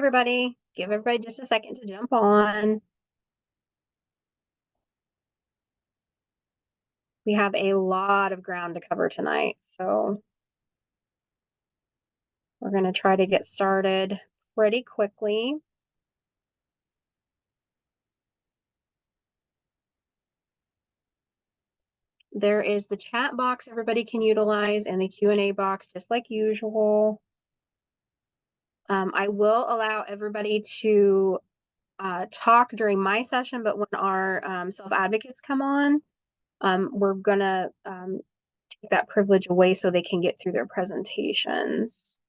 everybody. Give everybody just a second to jump on. We have a lot of ground to cover tonight, so we're going to try to get started pretty quickly. There is the chat box everybody can utilize and the Q&A box just like usual. I will allow everybody to talk during my session, but when our self-advocates come on, we're going to take that privilege away so they can get through their presentations.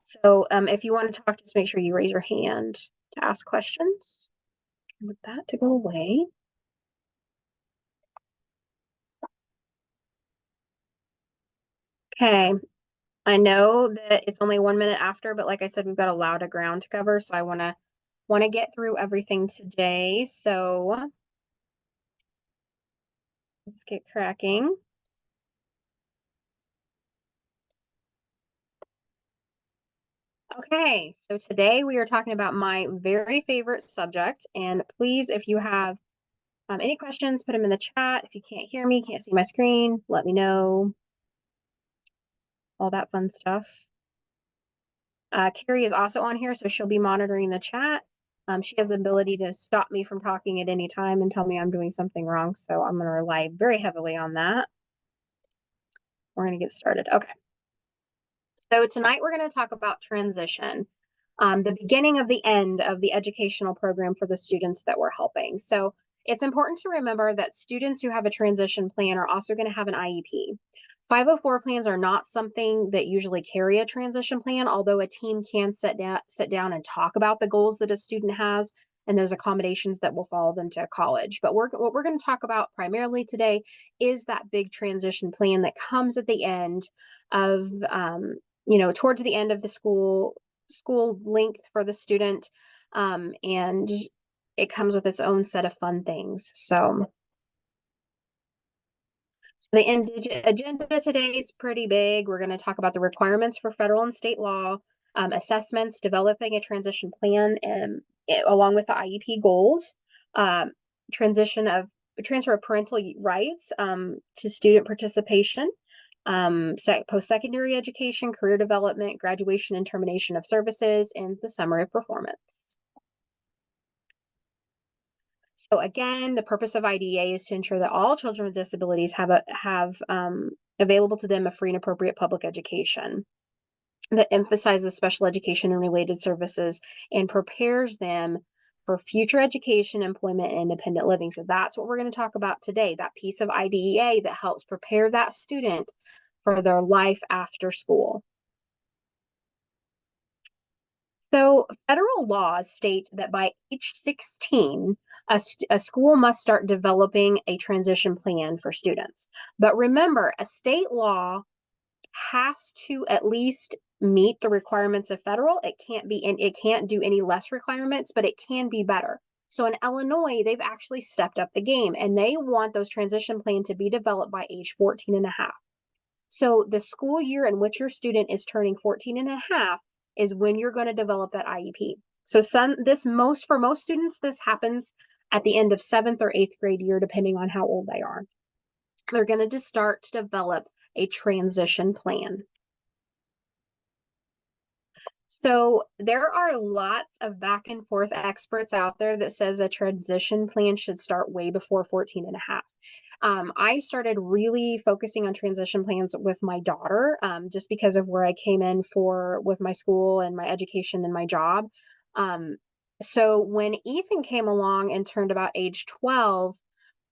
So if you want to talk, just make sure you raise your hand to ask questions. With that to go away. Okay, I know that it's only 1 minute after, but like I said, we've got a lot of ground to cover, so I want to get through everything today. So let's get cracking. Okay, so today we are talking about my very favorite subject, and please, if you have any questions, put them in the chat. If you can't hear me, can't see my screen, let me know. All that fun stuff. Carrie is also on here, so she'll be monitoring the chat. She has the ability to stop me from talking at any time and tell me I'm doing something wrong, so I'm going to rely very heavily on that. We're going to get started. Okay. So tonight we're going to talk about transition, the beginning of the end of the educational program for the students that we're helping. So it's important to remember that students who have a transition plan are also going to have an IEP. 504 plans are not something that usually carry a transition plan, although a team can sit down and talk about the goals that a student has and those accommodations that will follow them to college. But what we're going to talk about primarily today is that big transition plan that comes at the end of, towards the end of the school length for the student, and it comes with its own set of fun things. So the agenda today is pretty big. We're going to talk about the requirements for federal and state law, assessments, developing a transition plan, and along with the IEP goals, transfer of parental rights to student participation, post-secondary education, career development, graduation and termination of services, and the summary of performance. So again, the purpose of IDEA is to ensure that all children with disabilities have available to them a free and appropriate public education that emphasizes special education and related services and prepares them for future education, employment, and independent living. So that's what we're going to talk about today, that piece of IDEA that helps prepare that student for their life after school. So federal laws state that by age 16, a school must start developing a transition plan for students. But remember, a state law has to at least meet the requirements of federal. It can't do any less requirements, but it can be better. So in Illinois, they've actually stepped up the game, and they want those transition plans to be developed by age 14 and a half. So the school year in which your student is turning 14 and a half is when you're going to develop that IEP. So for most students, this happens at the end of 7th or 8th grade year, depending on how old they are. They're going to just start to develop a transition plan. So there are lots of back and forth experts out there that says a transition plan should start way before 14 and a half. I started really focusing on transition plans with my daughter, just because of where I came in with my school and my education and my job. So when Ethan came along and turned about age 12,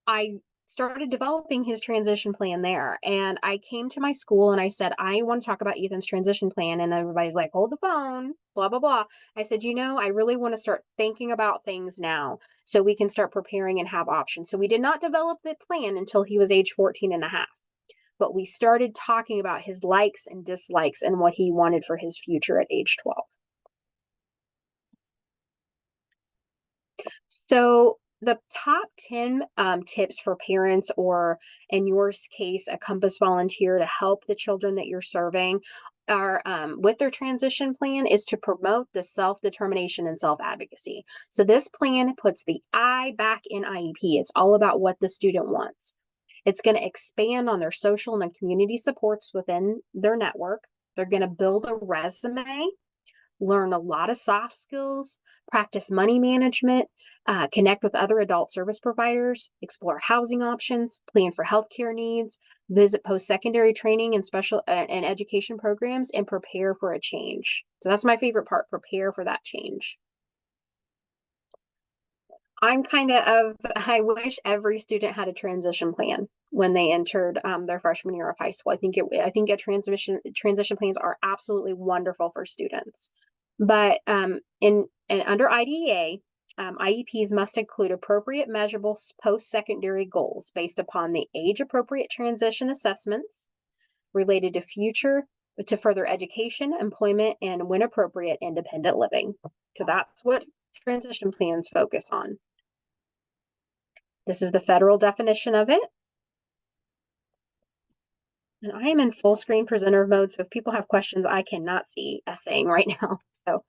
I started developing his transition plan there. And I came to my school and I said, I want to talk about Ethan's transition plan. And everybody's like, hold the phone, blah, blah, blah. I said, I really want to start thinking about things now so we can start preparing and have options. So we did not develop the plan until he was age 14 and a half. But we started talking about his likes and dislikes and what he wanted for his future at age 12. So the top 10 tips for parents, or in your case, a Compass volunteer to help the children that you're serving are with their transition plan is to promote the self-determination and self-advocacy. So this plan puts the I back in IEP. It's all about what the student wants. It's going to expand on their social and community supports within their network. They're going to build a resume, learn a lot of soft skills, practice money management, connect with other adult service providers, explore housing options, plan for healthcare needs, visit post-secondary training and special and education programs, and prepare for a change. So that's my favorite part, prepare for that change. I'm I wish every student had a transition plan when they entered their freshman year of high school. I think a transition plans are absolutely wonderful for students. But in under IDEA, IEPs must include appropriate measurable post-secondary goals based upon the age-appropriate transition assessments related to further education, employment, and when appropriate, independent living. So that's what transition plans focus on. This is the federal definition of it. And I am in full screen presenter mode, so if people have questions, I cannot see a thing right now. So,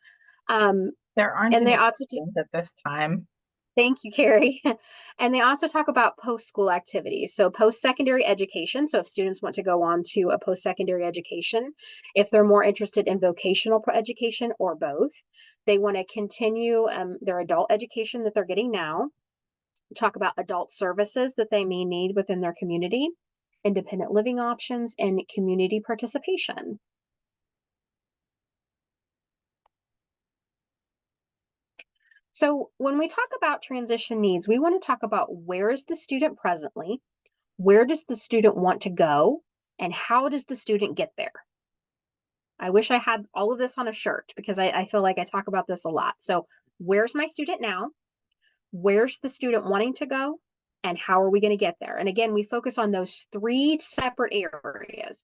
there aren't any questions at this time. Thank you, Carrie. And they also talk about post-school activities. So post-secondary education. So if students want to go on to a post-secondary education, if they're more interested in vocational education or both, they want to continue their adult education that they're getting now, talk about adult services that they may need within their community, independent living options, and community participation. So when we talk about transition needs, we want to talk about where is the student presently, where does the student want to go, and how does the student get there? I wish I had all of this on a shirt because I feel like I talk about this a lot. So where's my student now? Where's the student wanting to go? And how are we going to get there? And again, we focus on those three separate areas: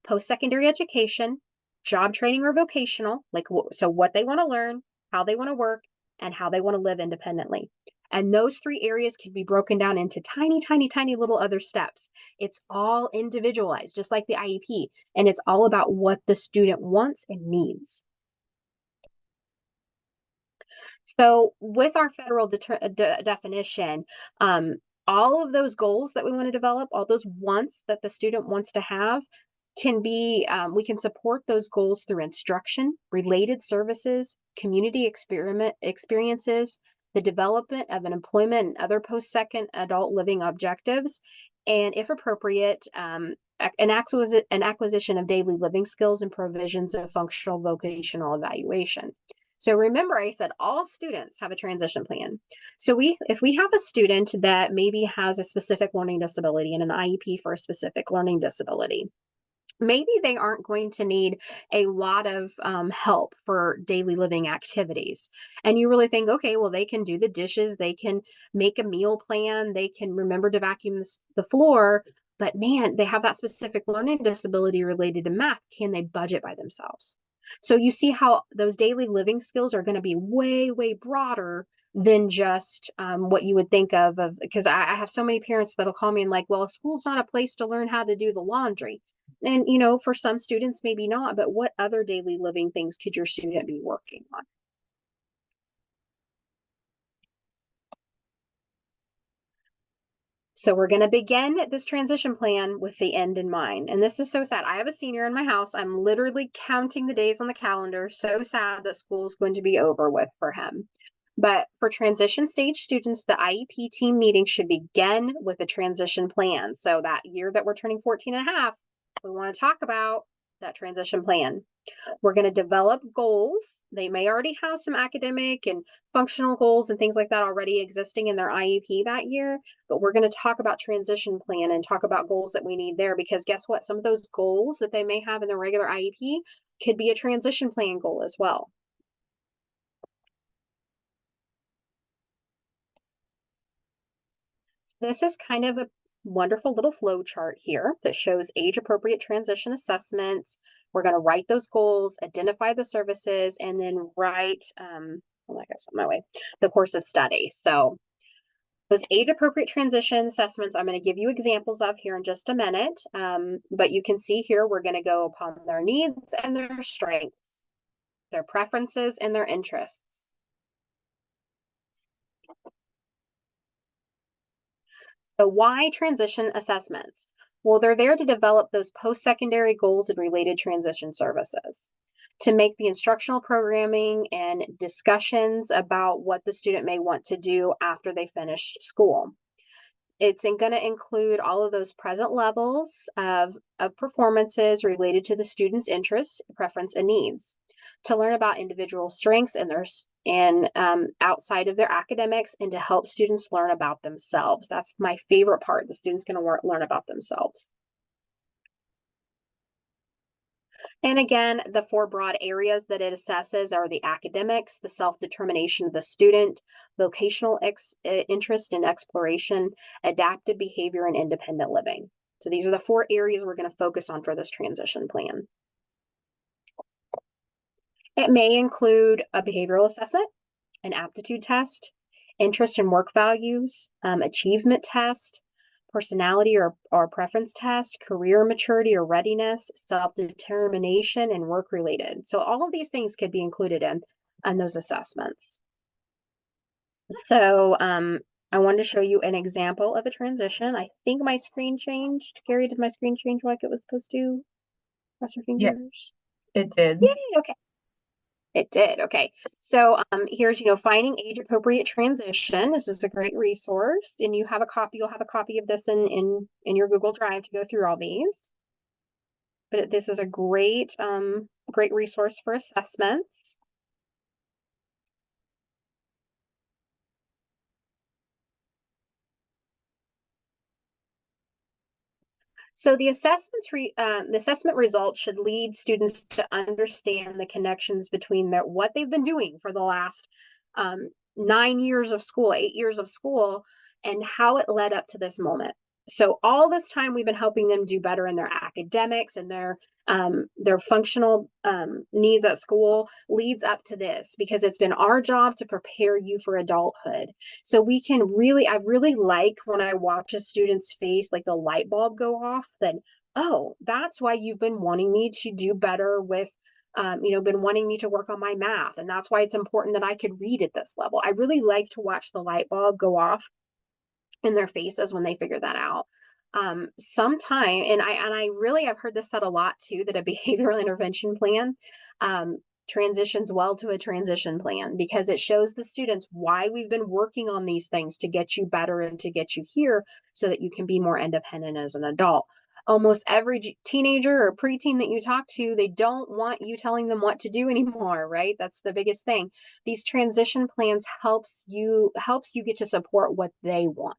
post-secondary education, job training or vocational, so what they want to learn, how they want to work, and how they want to live independently. And those three areas can be broken down into tiny, tiny, tiny little other steps. It's all individualized, just like the IEP, and it's all about what the student wants and needs. So with our federal definition, all of those goals that we want to develop, all those wants that the student wants to have, can be, we can support those goals through instruction, related services, community experiences, the development of an employment and other post-second adult living objectives, and if appropriate, an acquisition of daily living skills and provisions of functional vocational evaluation. So remember, I said all students have a transition plan. So if we have a student that maybe has a specific learning disability and an IEP for a specific learning disability, maybe they aren't going to need a lot of help for daily living activities. And you really think, okay, well, they can do the dishes, they can make a meal plan, they can remember to vacuum the floor, but man, they have that specific learning disability related to math. Can they budget by themselves? So you see how those daily living skills are going to be way, way broader than just what you would think of because I have so many parents that'll call me and like, well, school's not a place to learn how to do the laundry. And, for some students, maybe not, but what other daily living things could your student be working on? So we're going to begin this transition plan with the end in mind. And this is so sad. I have a senior in my house. I'm literally counting the days on the calendar. So sad that school is going to be over with for him. But for transition stage students, the IEP team meeting should begin with a transition plan. So that year that we're turning 14 and a half, we want to talk about that transition plan. We're going to develop goals. They may already have some academic and functional goals and things like that already existing in their IEP that year, but we're going to talk about transition plan and talk about goals that we need there, because guess what? Some of those goals that they may have in their regular IEP could be a transition plan goal as well. This is kind of a wonderful little flow chart here that shows age-appropriate transition assessments. We're going to write those goals, identify the services, and then write, the course of study. So Those age-appropriate transition assessments, I'm going to give you examples of here in just a minute. But you can see here, we're going to go upon their needs and their strengths, their preferences and their interests. So why transition assessments? Well, they're there to develop those post-secondary goals and related transition services, to make the instructional programming and discussions about what the student may want to do after they finish school. It's going to include all of those present levels of performances related to the student's interests, preference, and needs, to learn about individual strengths and their outside of their academics, and to help students learn about themselves. That's my favorite part. The student's going to learn about themselves. And again, the 4 broad areas that it assesses are the academics, the self-determination of the student, vocational interest and exploration, adaptive behavior, and independent living. So these are the 4 areas we're going to focus on for this transition plan. It may include a behavioral assessment, an aptitude test, interest and work values, achievement test, personality or preference test, career maturity or readiness, self-determination, and work-related. So all of these things could be included in those assessments. So I wanted to show you an example of a transition. I think my screen changed. Carrie, did my screen change like it was supposed to? Cross your fingers. Yes, it did. Yay, okay. It did. Okay. So here's, finding age appropriate transition. This is a great resource, and you'll have a copy of this in your Google Drive to go through all these. But this is a great resource for assessments. So the assessment results should lead students to understand the connections between what they've been doing for the last 9 years of school, 8 years of school, and how it led up to this moment. So all this time we've been helping them do better in their academics and their functional needs at school leads up to this, because it's been our job to prepare you for adulthood. So we can I really like when I watch a student's face, like the light bulb go off, then, oh, that's why you've been wanting me to do better with, been wanting me to work on my math. And that's why it's important that I could read at this level. I really like to watch the light bulb go off in their faces when they figure that out. Sometime, and I've heard this said a lot too, that a behavioral intervention plan transitions well to a transition plan, because it shows the students why we've been working on these things to get you better and to get you here so that you can be more independent as an adult. Almost every teenager or preteen that you talk to, they don't want you telling them what to do anymore, right? That's the biggest thing. These transition plans helps you get to support what they want.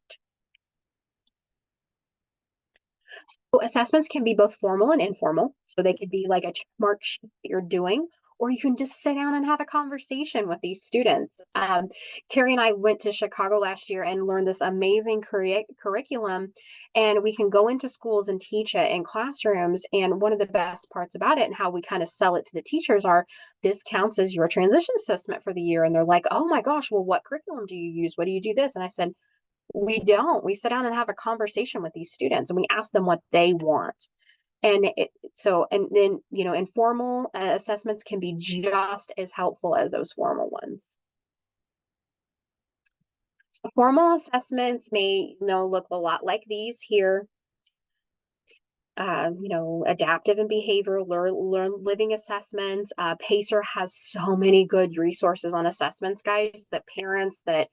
So assessments can be both formal and informal. So they could be like a check mark sheet that you're doing, or you can just sit down and have a conversation with these students. Carrie and I went to Chicago last year and learned this amazing curriculum, and we can go into schools and teach it in classrooms. And one of the best parts about it and how we kind of sell it to the teachers are, this counts as your transition assessment for the year. And they're like, oh my gosh, well, what curriculum do you use? What do you do this? And I said, we don't. We sit down and have a conversation with these students, and we ask them what they want. And then, informal assessments can be just as helpful as those formal ones. So formal assessments may, look a lot like these here. Adaptive and behavioral learn living assessments. Pacer has so many good resources on assessments, guys, that parents, that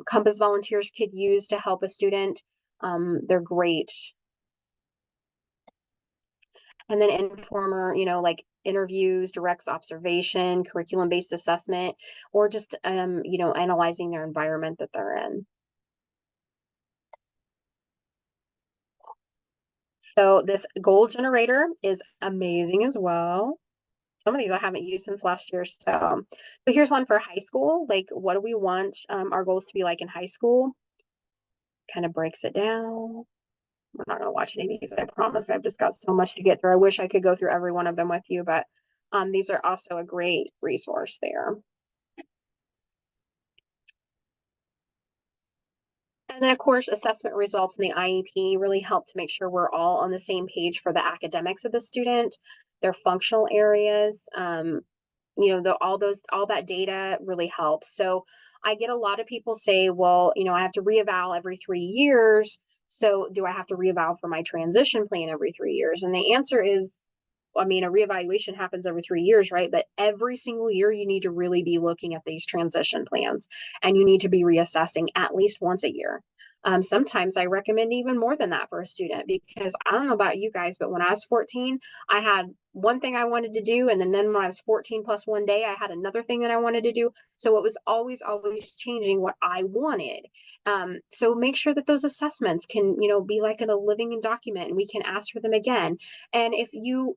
Compass volunteers could use to help a student. They're great. And then informer, like interviews, direct observation, curriculum-based assessment, or just, analyzing their environment that they're in. So this goal generator is amazing as well. Some of these I haven't used since last year. But here's one for high school. Like, what do we want our goals to be like in high school? Kind of breaks it down. We're not going to watch any of these, I promise. I've just got so much to get through. I wish I could go through every one of them with you, but these are also a great resource there. And then, of course, assessment results in the IEP really help to make sure we're all on the same page for the academics of the student, their functional areas. All that data really helps. So I get a lot of people say, well, I have to reeval every 3 years. So do I have to reeval for my transition plan every 3 years? And the answer is, a reevaluation happens every 3 years, right? But every single year, you need to really be looking at these transition plans, and you need to be reassessing at least once a year. Sometimes I recommend even more than that for a student, because I don't know about you guys, but when I was 14, I had one thing I wanted to do. And then when I was 14 plus one day, I had another thing that I wanted to do. So it was always, always changing what I wanted. So make sure that those assessments can, be like in a living document, and we can ask for them again. And if you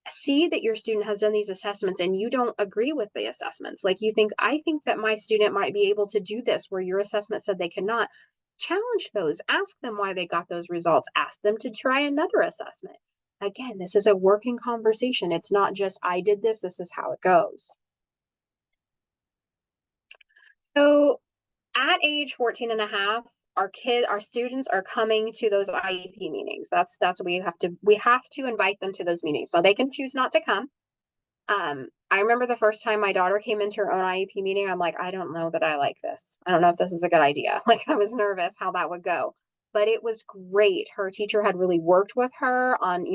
see that your student has done these assessments and you don't agree with the assessments, like you think, I think that my student might be able to do this where your assessment said they cannot, challenge those, ask them why they got those results, ask them to try another assessment. Again, this is a working conversation. It's not just, I did this is how it goes. So at age 14 and a half, our students are coming to those IEP meetings. That's what we have to invite them to those meetings. So they can choose not to come. I remember the first time my daughter came into her own IEP meeting, I'm like, I don't know that I like this. I don't know if this is a good idea. Like, I was nervous how that would go, but it was great. Her teacher had really worked with her on,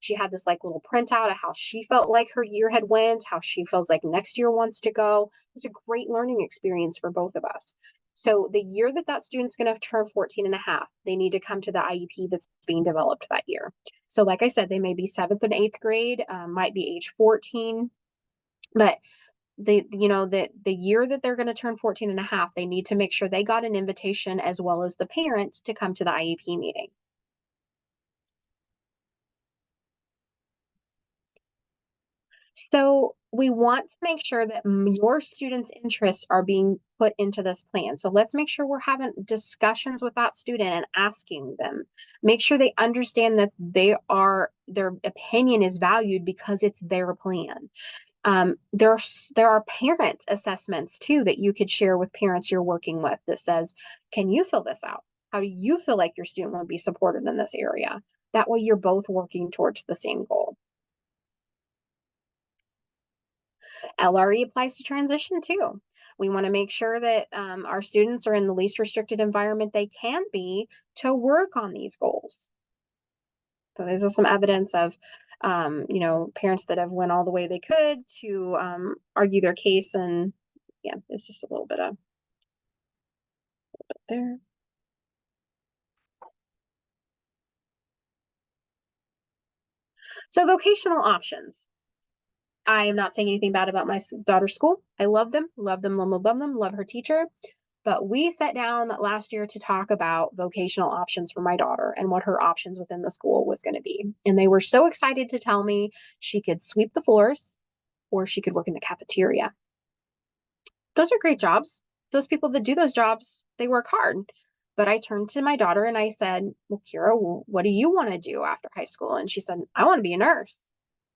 she had this like little printout of how she felt like her year had went, how she feels like next year wants to go. It was a great learning experience for both of us. So the year that student's going to turn 14 and a half, they need to come to the IEP that's being developed that year. So like I said, they may be 7th and 8th grade, might be age 14, but the year that they're going to turn 14 and a half, they need to make sure they got an invitation as well as the parent to come to the IEP meeting. So we want to make sure that your students' interests are being put into this plan. So let's make sure we're having discussions with that student and asking them. Make sure they understand that their opinion is valued because it's their plan. There are parent assessments too that you could share with parents you're working with that says, can you fill this out? How do you feel like your student will be supported in this area? That way you're both working towards the same goal. LRE applies to transition too. We want to make sure that our students are in the least restricted environment they can be to work on these goals. So there's some evidence of, parents that have went all the way they could to argue their case, and yeah, it's just a little bit there. So vocational options. I am not saying anything bad about my daughter's school. I love them, love them, love them, love her teacher. But we sat down last year to talk about vocational options for my daughter and what her options within the school was going to be. And they were so excited to tell me she could sweep the floors or she could work in the cafeteria. Those are great jobs. Those people that do those jobs, they work hard. But I turned to my daughter and I said, well, Kyra, what do you want to do after high school? And she said, I want to be a nurse.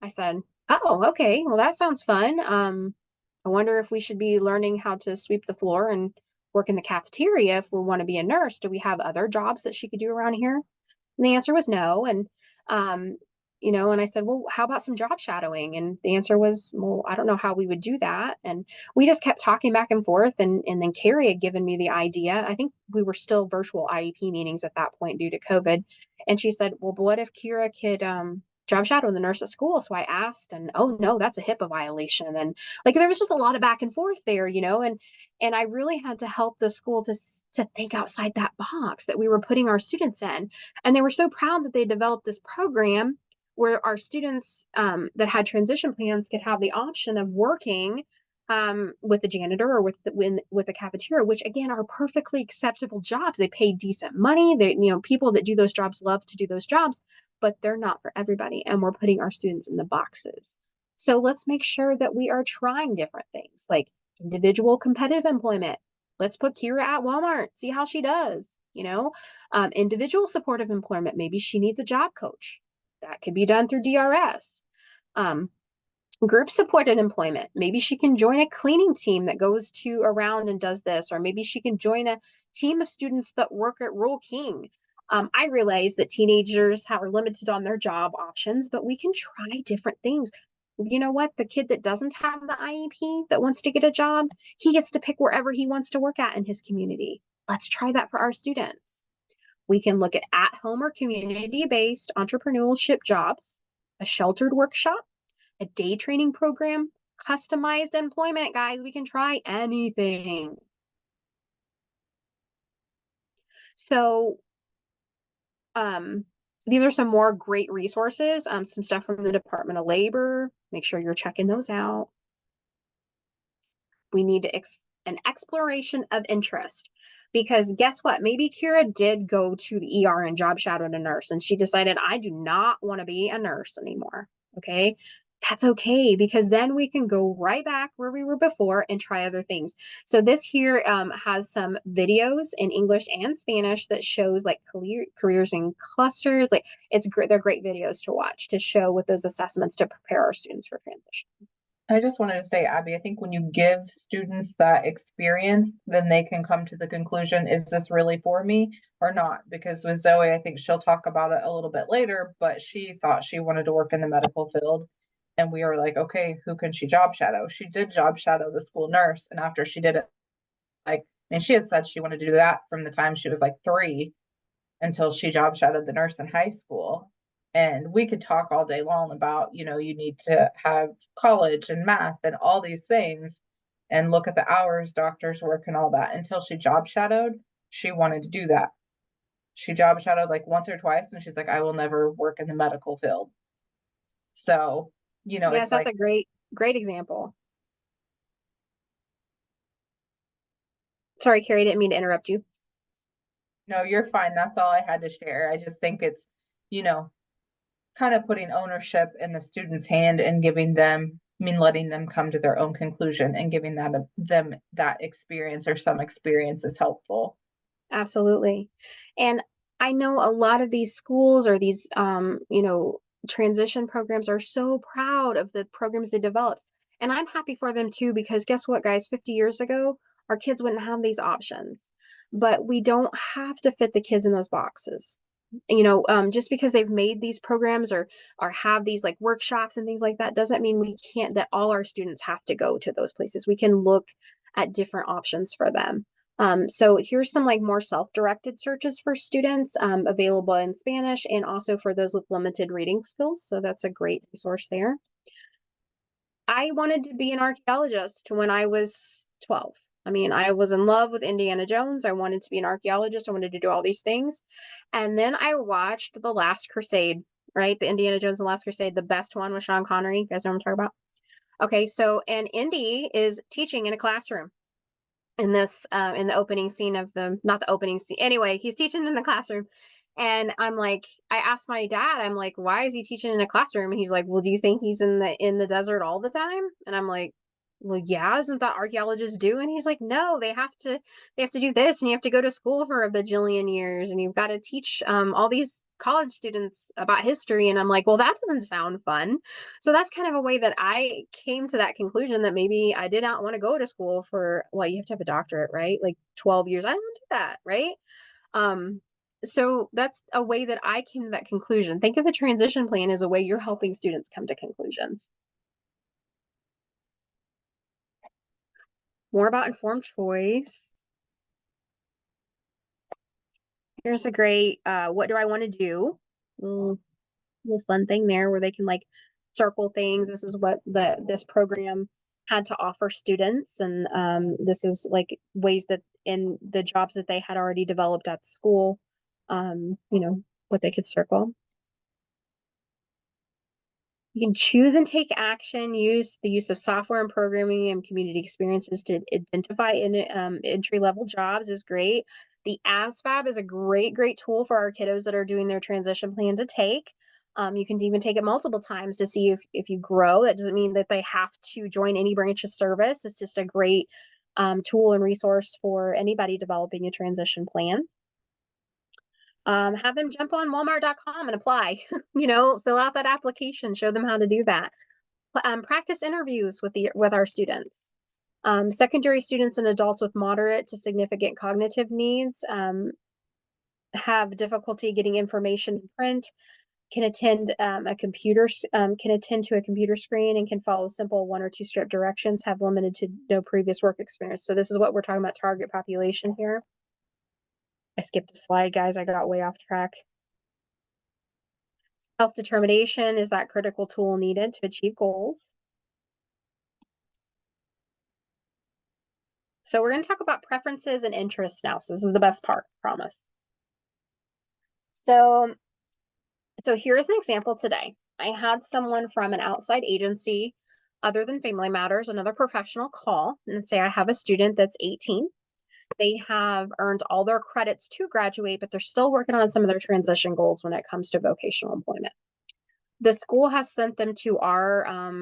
I said, oh, okay. Well, that sounds fun. I wonder if we should be learning how to sweep the floor and work in the cafeteria if we want to be a nurse. Do we have other jobs that she could do around here? And the answer was no. And, and I said, well, how about some job shadowing? And the answer was, well, I don't know how we would do that. And we just kept talking back and forth. And then Carrie had given me the idea. I think we were still virtual IEP meetings at that point due to COVID. And she said, well, what if Kyra could, job shadow the nurse at school? So I asked, and oh no, that's a HIPAA violation. And like, there was just a lot of back and forth there, and I really had to help the school to think outside that box that we were putting our students in. And they were so proud that they developed this program where our students that had transition plans could have the option of working with the janitor or with the cafeteria, which again are perfectly acceptable jobs. They pay decent money. People that do those jobs love to do those jobs, but they're not for everybody. And we're putting our students in the boxes. So let's make sure that we are trying different things like individual competitive employment. Let's put Kyra at Walmart, see how she does, individual supportive employment. Maybe she needs a job coach. That could be done through DRS. Group supported employment. Maybe she can join a cleaning team that goes around and does this, or maybe she can join team of students that work at Rural King. I realize that teenagers are limited on their job options, but we can try different things. You know what? The kid that doesn't have the IEP that wants to get a job, he gets to pick wherever he wants to work at in his community. Let's try that for our students. We can look at home or community-based entrepreneurship jobs, a sheltered workshop, a day training program, customized employment, guys. We can try anything. So, these are some more great resources, some stuff from the Department of Labor. Make sure you're checking those out. We need an exploration of interest, because guess what? Maybe Kyra did go to the ER and job shadowed a nurse, and she decided, I do not want to be a nurse anymore. Okay. That's okay, because then we can go right back where we were before and try other things. So this here has some videos in English and Spanish that shows like careers in clusters. Like it's great. They're great videos to watch to show with those assessments to prepare our students for transition. I just wanted to say, Abby, I think when you give students that experience, then they can come to the conclusion, is this really for me or not? Because with Zoe, I think she'll talk about it a little bit later, but she thought she wanted to work in the medical field. And we were like, okay, who can she job shadow? She did job shadow the school nurse. And after she did it, like, and she had said she wanted to do that from the time she was like 3 until she job shadowed the nurse in high school. And we could talk all day long about, you need to have college and math and all these things and look at the hours doctors work and all that. Until she job shadowed, she wanted to do that. She job shadowed like once or twice, and she's like, I will never work in the medical field. So, yes, it's that's like, a great example. Sorry, Carrie, didn't mean to interrupt you. no, you're fine. That's all I had to share. I just think it's, kind of putting ownership in the student's hand and giving them, letting them come to their own conclusion and giving them that experience or some experience is helpful. Absolutely. And I know a lot of these schools or these, transition programs are so proud of the programs they developed. And I'm happy for them too, because guess what, guys? 50 years ago, our kids wouldn't have these options. But we don't have to fit the kids in those boxes. Just because they've made these programs or have these like workshops and things like that doesn't mean that all our students have to go to those places. We can look at different options for them. So here's some like more self-directed searches for students available in Spanish and also for those with limited reading skills. So that's a great resource there. I wanted to be an archaeologist when I was 12. I mean, I was in love with Indiana Jones. I wanted to be an archaeologist. I wanted to do all these things. And then I watched The Last Crusade, right? The Indiana Jones and Last Crusade, the best one with Sean Connery. You guys know what I'm talking about? Okay, so, and Indy is teaching in a classroom in this, in the opening scene of not the opening scene. Anyway, he's teaching in the classroom. And I'm like, I asked my dad, I'm like, why is he teaching in a classroom? And he's like, well, do you think he's in the desert all the time? And I'm like, well, yeah, isn't that archaeologists do? And he's like, no, they have to do this, and you have to go to school for a bajillion years, and you've got to teach all these college students about history. And I'm like, well, that doesn't sound fun. So that's kind of a way that I came to that conclusion that maybe I did not want to go to school for, well, you have to have a doctorate, right? Like 12 years. I don't want to do that, right? So that's a way that I came to that conclusion. Think of the transition plan as a way you're helping students come to conclusions. More about informed choice. Here's a great, what do I want to do? Little fun thing there where they can like circle things. This is what this program had to offer students. And this is like ways that in the jobs that they had already developed at school, what they could circle. You can choose and take action, use the use of software and programming and community experiences to identify entry-level jobs is great. The ASVAB is a great tool for our kiddos that are doing their transition plan to take. You can even take it multiple times to see if you grow. That doesn't mean that they have to join any branch of service. It's just a great tool and resource for anybody developing a transition plan. Have them jump on walmart.com and apply, fill out that application, show them how to do that. Practice interviews with our students. Secondary students and adults with moderate to significant cognitive needs have difficulty getting information in print, can attend can attend to a computer screen and can follow simple 1 or 2 strip directions, have limited to no previous work experience. So this is what we're talking about, target population here. I skipped a slide, guys. I got way off track. Self-determination is that critical tool needed to achieve goals. So we're going to talk about preferences and interests now. So this is the best part, promise. So here's an example today. I had someone from an outside agency other than Family Matters, another professional, call and say, I have a student that's 18. They have earned all their credits to graduate, but they're still working on some of their transition goals when it comes to vocational employment. The school has sent them to our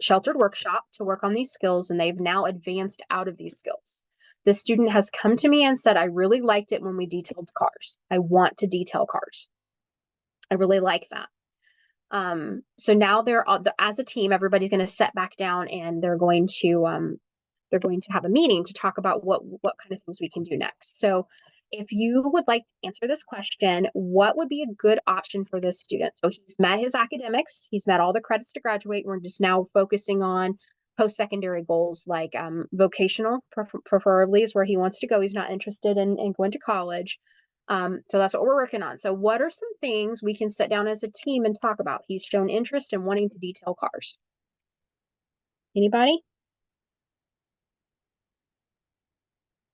sheltered workshop to work on these skills, and they've now advanced out of these skills. The student has come to me and said, I really liked it when we detailed cars. I want to detail cars. I really like that. So now they're as a team, everybody's going to sit back down and they're going to have a meeting to talk about what kind of things we can do next. So if you would like to answer this question, what would be a good option for this student? So he's met his academics, he's met all the credits to graduate. We're just now focusing on post-secondary goals like vocational, preferably is where he wants to go. He's not interested in going to college. So that's what we're working on. So what are some things we can sit down as a team and talk about? He's shown interest in wanting to detail cars. Anybody?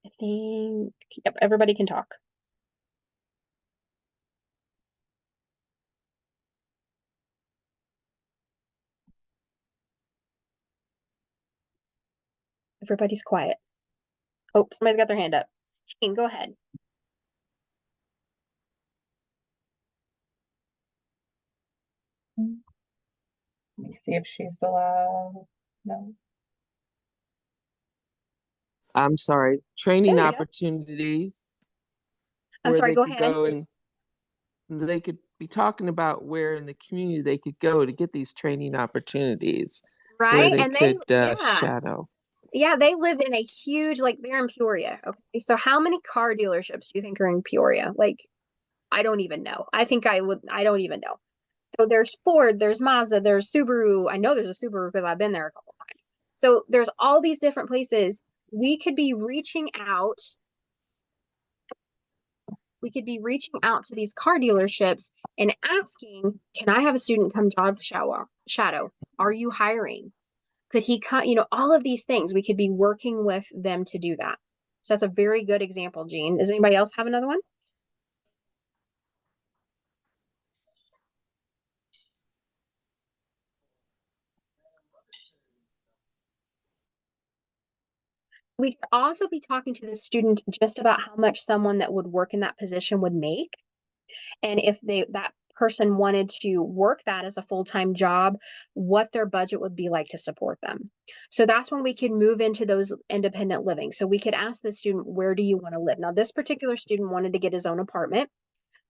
I think, yep, everybody can talk. Everybody's quiet. Oh, somebody's got their hand up. Jane, go ahead. Let me see if she's allowed. No. I'm sorry, training There we go. opportunities I'm where sorry, they go could ahead. go and they could be talking about where in the community they could go to get these training opportunities, where Right? they And they, could yeah. shadow. Yeah, they live in a huge, like they're in Peoria. Okay. So how many car dealerships do you think are in Peoria? Like, I don't even know. I don't even know. So there's Ford, there's Mazda, there's Subaru. I know there's a Subaru because I've been there a couple times. So there's all these different places. We could be reaching out. We could be reaching out to these car dealerships and asking, can I have a student come job shadow? Are you hiring? Could he come? All of these things, we could be working with them to do that. So that's a very good example, Jean. Does anybody else have another one? We could also be talking to the student just about how much someone that would work in that position would make. And if that person wanted to work that as a full-time job, what their budget would be like to support them. So that's when we can move into those independent living. So we could ask the student, where do you want to live? Now, this particular student wanted to get his own apartment,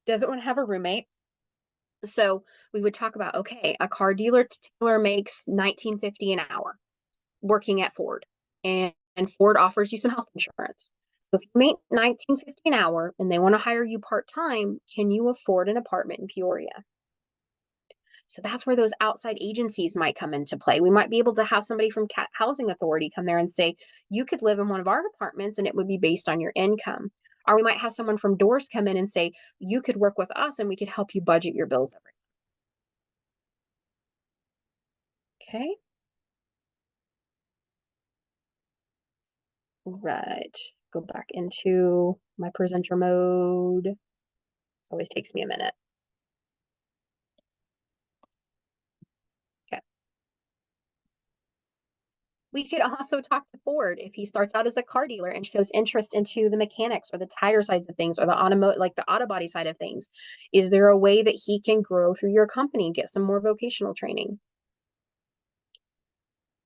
doesn't want to have a roommate. So we would talk about, okay, a car dealer makes $19.50 an hour working at Ford, and Ford offers you some health insurance. So if you make $19.50 an hour and they want to hire you part-time, can you afford an apartment in Peoria? So that's where those outside agencies might come into play. We might be able to have somebody from Housing Authority come there and say, you could live in one of our apartments and it would be based on your income. Or we might have someone from Doors come in and say, you could work with us and we could help you budget your bills every month. Okay. Right. Go back into my presenter mode. This always takes me a minute. Okay. We could also talk to Ford if he starts out as a car dealer and shows interest into the mechanics or the tire sides of things or the auto body side of things. Is there a way that he can grow through your company and get some more vocational training?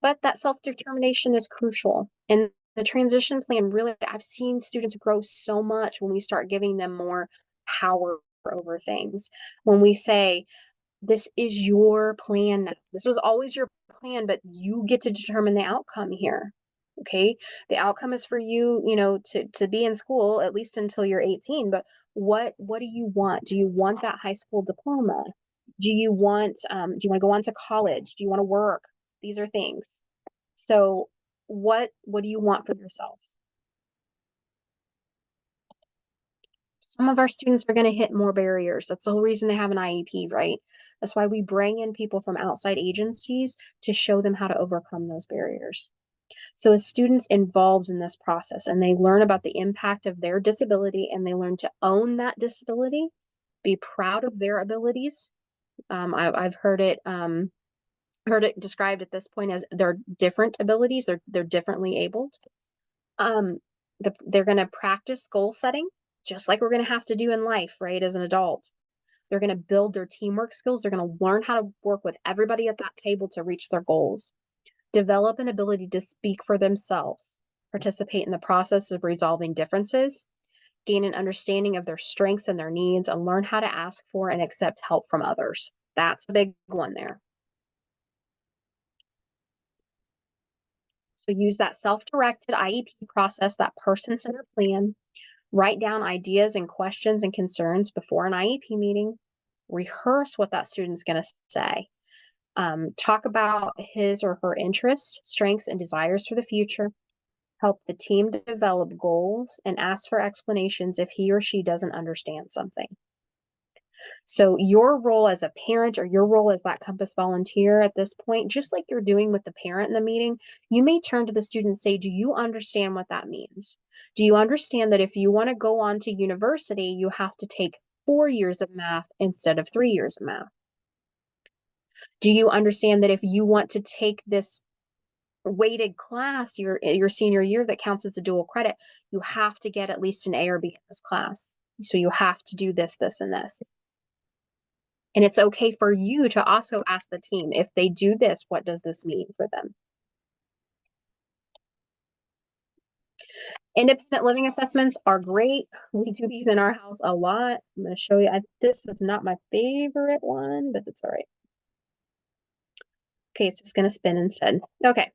But that self-determination is crucial. And the transition plan, really, I've seen students grow so much when we start giving them more power over things. When we say, this is your plan. This was always your plan, but you get to determine the outcome here. Okay. The outcome is for you, to be in school at least until you're 18. But what do you want? Do you want that high school diploma? Do you want to go on to college? Do you want to work? These are things. So what do you want for yourself? Some of our students are going to hit more barriers. That's the whole reason they have an IEP, right? That's why we bring in people from outside agencies to show them how to overcome those barriers. So as students involved in this process and they learn about the impact of their disability and they learn to own that disability, be proud of their abilities. I've heard it described at this point as they're different abilities. They're differently abled. They're going to practice goal setting, just like we're going to have to do in life, right? As an adult, they're going to build their teamwork skills. They're going to learn how to work with everybody at that table to reach their goals. Develop an ability to speak for themselves, participate in the process of resolving differences, gain an understanding of their strengths and their needs, and learn how to ask for and accept help from others. That's the big one there. So use that self-directed IEP process, that person-centered plan. Write down ideas and questions and concerns before an IEP meeting. Rehearse what that student's going to say. Talk about his or her interests, strengths, and desires for the future. Help the team develop goals and ask for explanations if he or she doesn't understand something. So your role as a parent or your role as that Compass volunteer at this point, just like you're doing with the parent in the meeting, you may turn to the student and say, do you understand what that means? Do you understand that if you want to go on to university, you have to take 4 years of math instead of 3 years of math? Do you understand that if you want to take this weighted class your senior year that counts as a dual credit, you have to get at least an A or B in this class? So you have to do this, this, and this. And it's okay for you to also ask the team, if they do this, what does this mean for them? Independent living assessments are great. We do these in our house a lot. I'm going to show you. This is not my favorite one, but it's all right. Okay, it's just going to spin instead. Okay,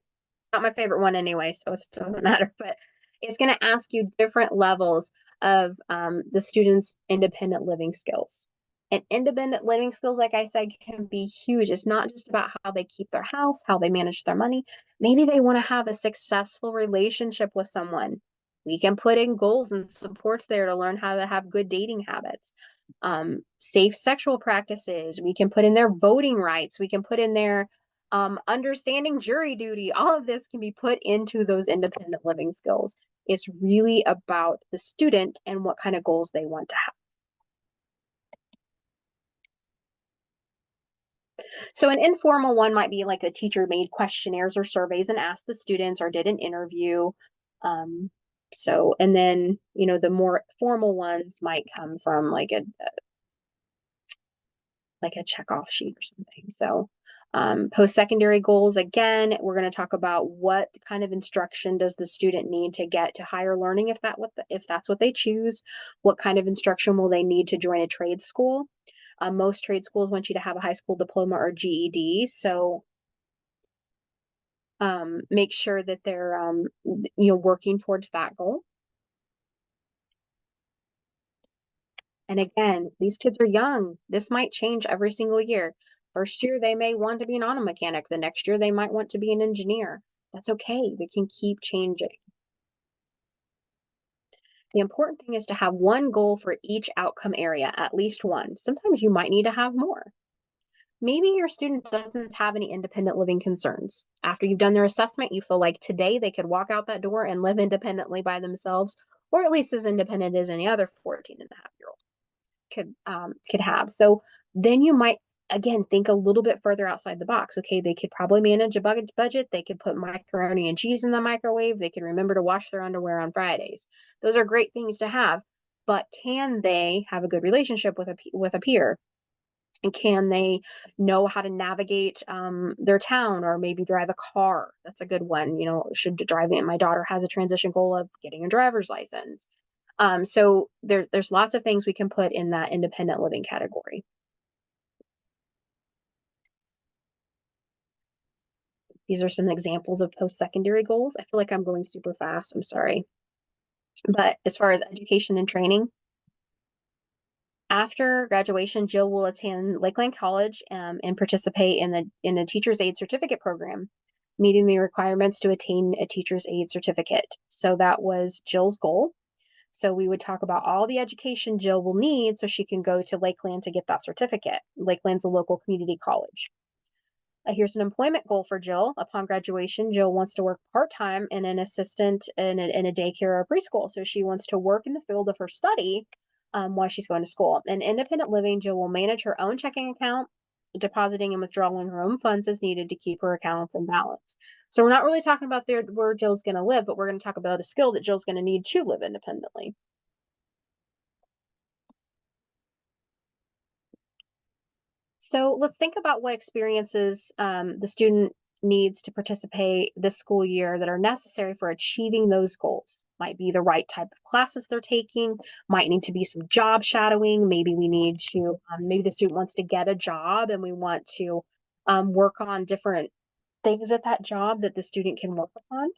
not my favorite one anyway, so it doesn't matter. But it's going to ask you different levels of the students' independent living skills. And independent living skills, like I said, can be huge. It's not just about how they keep their house, how they manage their money. Maybe they want to have a successful relationship with someone. We can put in goals and supports there to learn how to have good dating habits. Safe sexual practices. We can put in their voting rights. We can put in their understanding jury duty. All of this can be put into those independent living skills. It's really about the student and what kind of goals they want to have. So an informal one might be like a teacher made questionnaires or surveys and asked the students or did an interview. And then, the more formal ones might come from like a checkoff sheet or something. So post-secondary goals, again, we're going to talk about what kind of instruction does the student need to get to higher learning if that's what they choose. What kind of instruction will they need to join a trade school? Most trade schools want you to have a high school diploma or GED. So make sure that they're working towards that goal. And again, these kids are young. This might change every single year. First year, they may want to be an auto mechanic. The next year, they might want to be an engineer. That's okay. They can keep changing. The important thing is to have one goal for each outcome area, at least one. Sometimes you might need to have more. Maybe your student doesn't have any independent living concerns. After you've done their assessment, you feel like today they could walk out that door and live independently by themselves, or at least as independent as any other 14-and-a-half-year-old could have. So then you might, again, think a little bit further outside the box. Okay, they could probably manage a budget. They could put macaroni and cheese in the microwave. They could remember to wash their underwear on Fridays. Those are great things to have, but can they have a good relationship with a peer? And can they know how to navigate their town or maybe drive a car? That's a good one. Should driving. My daughter has a transition goal of getting a driver's license. So there's lots of things we can put in that independent living category. These are some examples of post-secondary goals. I feel like I'm going super fast. I'm sorry. But as far as education and training, after graduation, Jill will attend Lakeland College and participate in a teacher's aide certificate program, meeting the requirements to attain a teacher's aide certificate. So that was Jill's goal. So we would talk about all the education Jill will need so she can go to Lakeland to get that certificate. Lakeland's a local community college. Here's an employment goal for Jill. Upon graduation, Jill wants to work part-time in an assistant in a daycare or preschool. So she wants to work in the field of her study while she's going to school. In independent living, Jill will manage her own checking account, depositing and withdrawing her own funds as needed to keep her accounts in balance. So we're not really talking about where Jill's going to live, but we're going to talk about a skill that Jill's going to need to live independently. So let's think about what experiences the student needs to participate this school year that are necessary for achieving those goals. Might be the right type of classes they're taking, might need to be some job shadowing. Maybe we need to, maybe the student wants to get a job and we want to work on different things at that job that the student can work upon.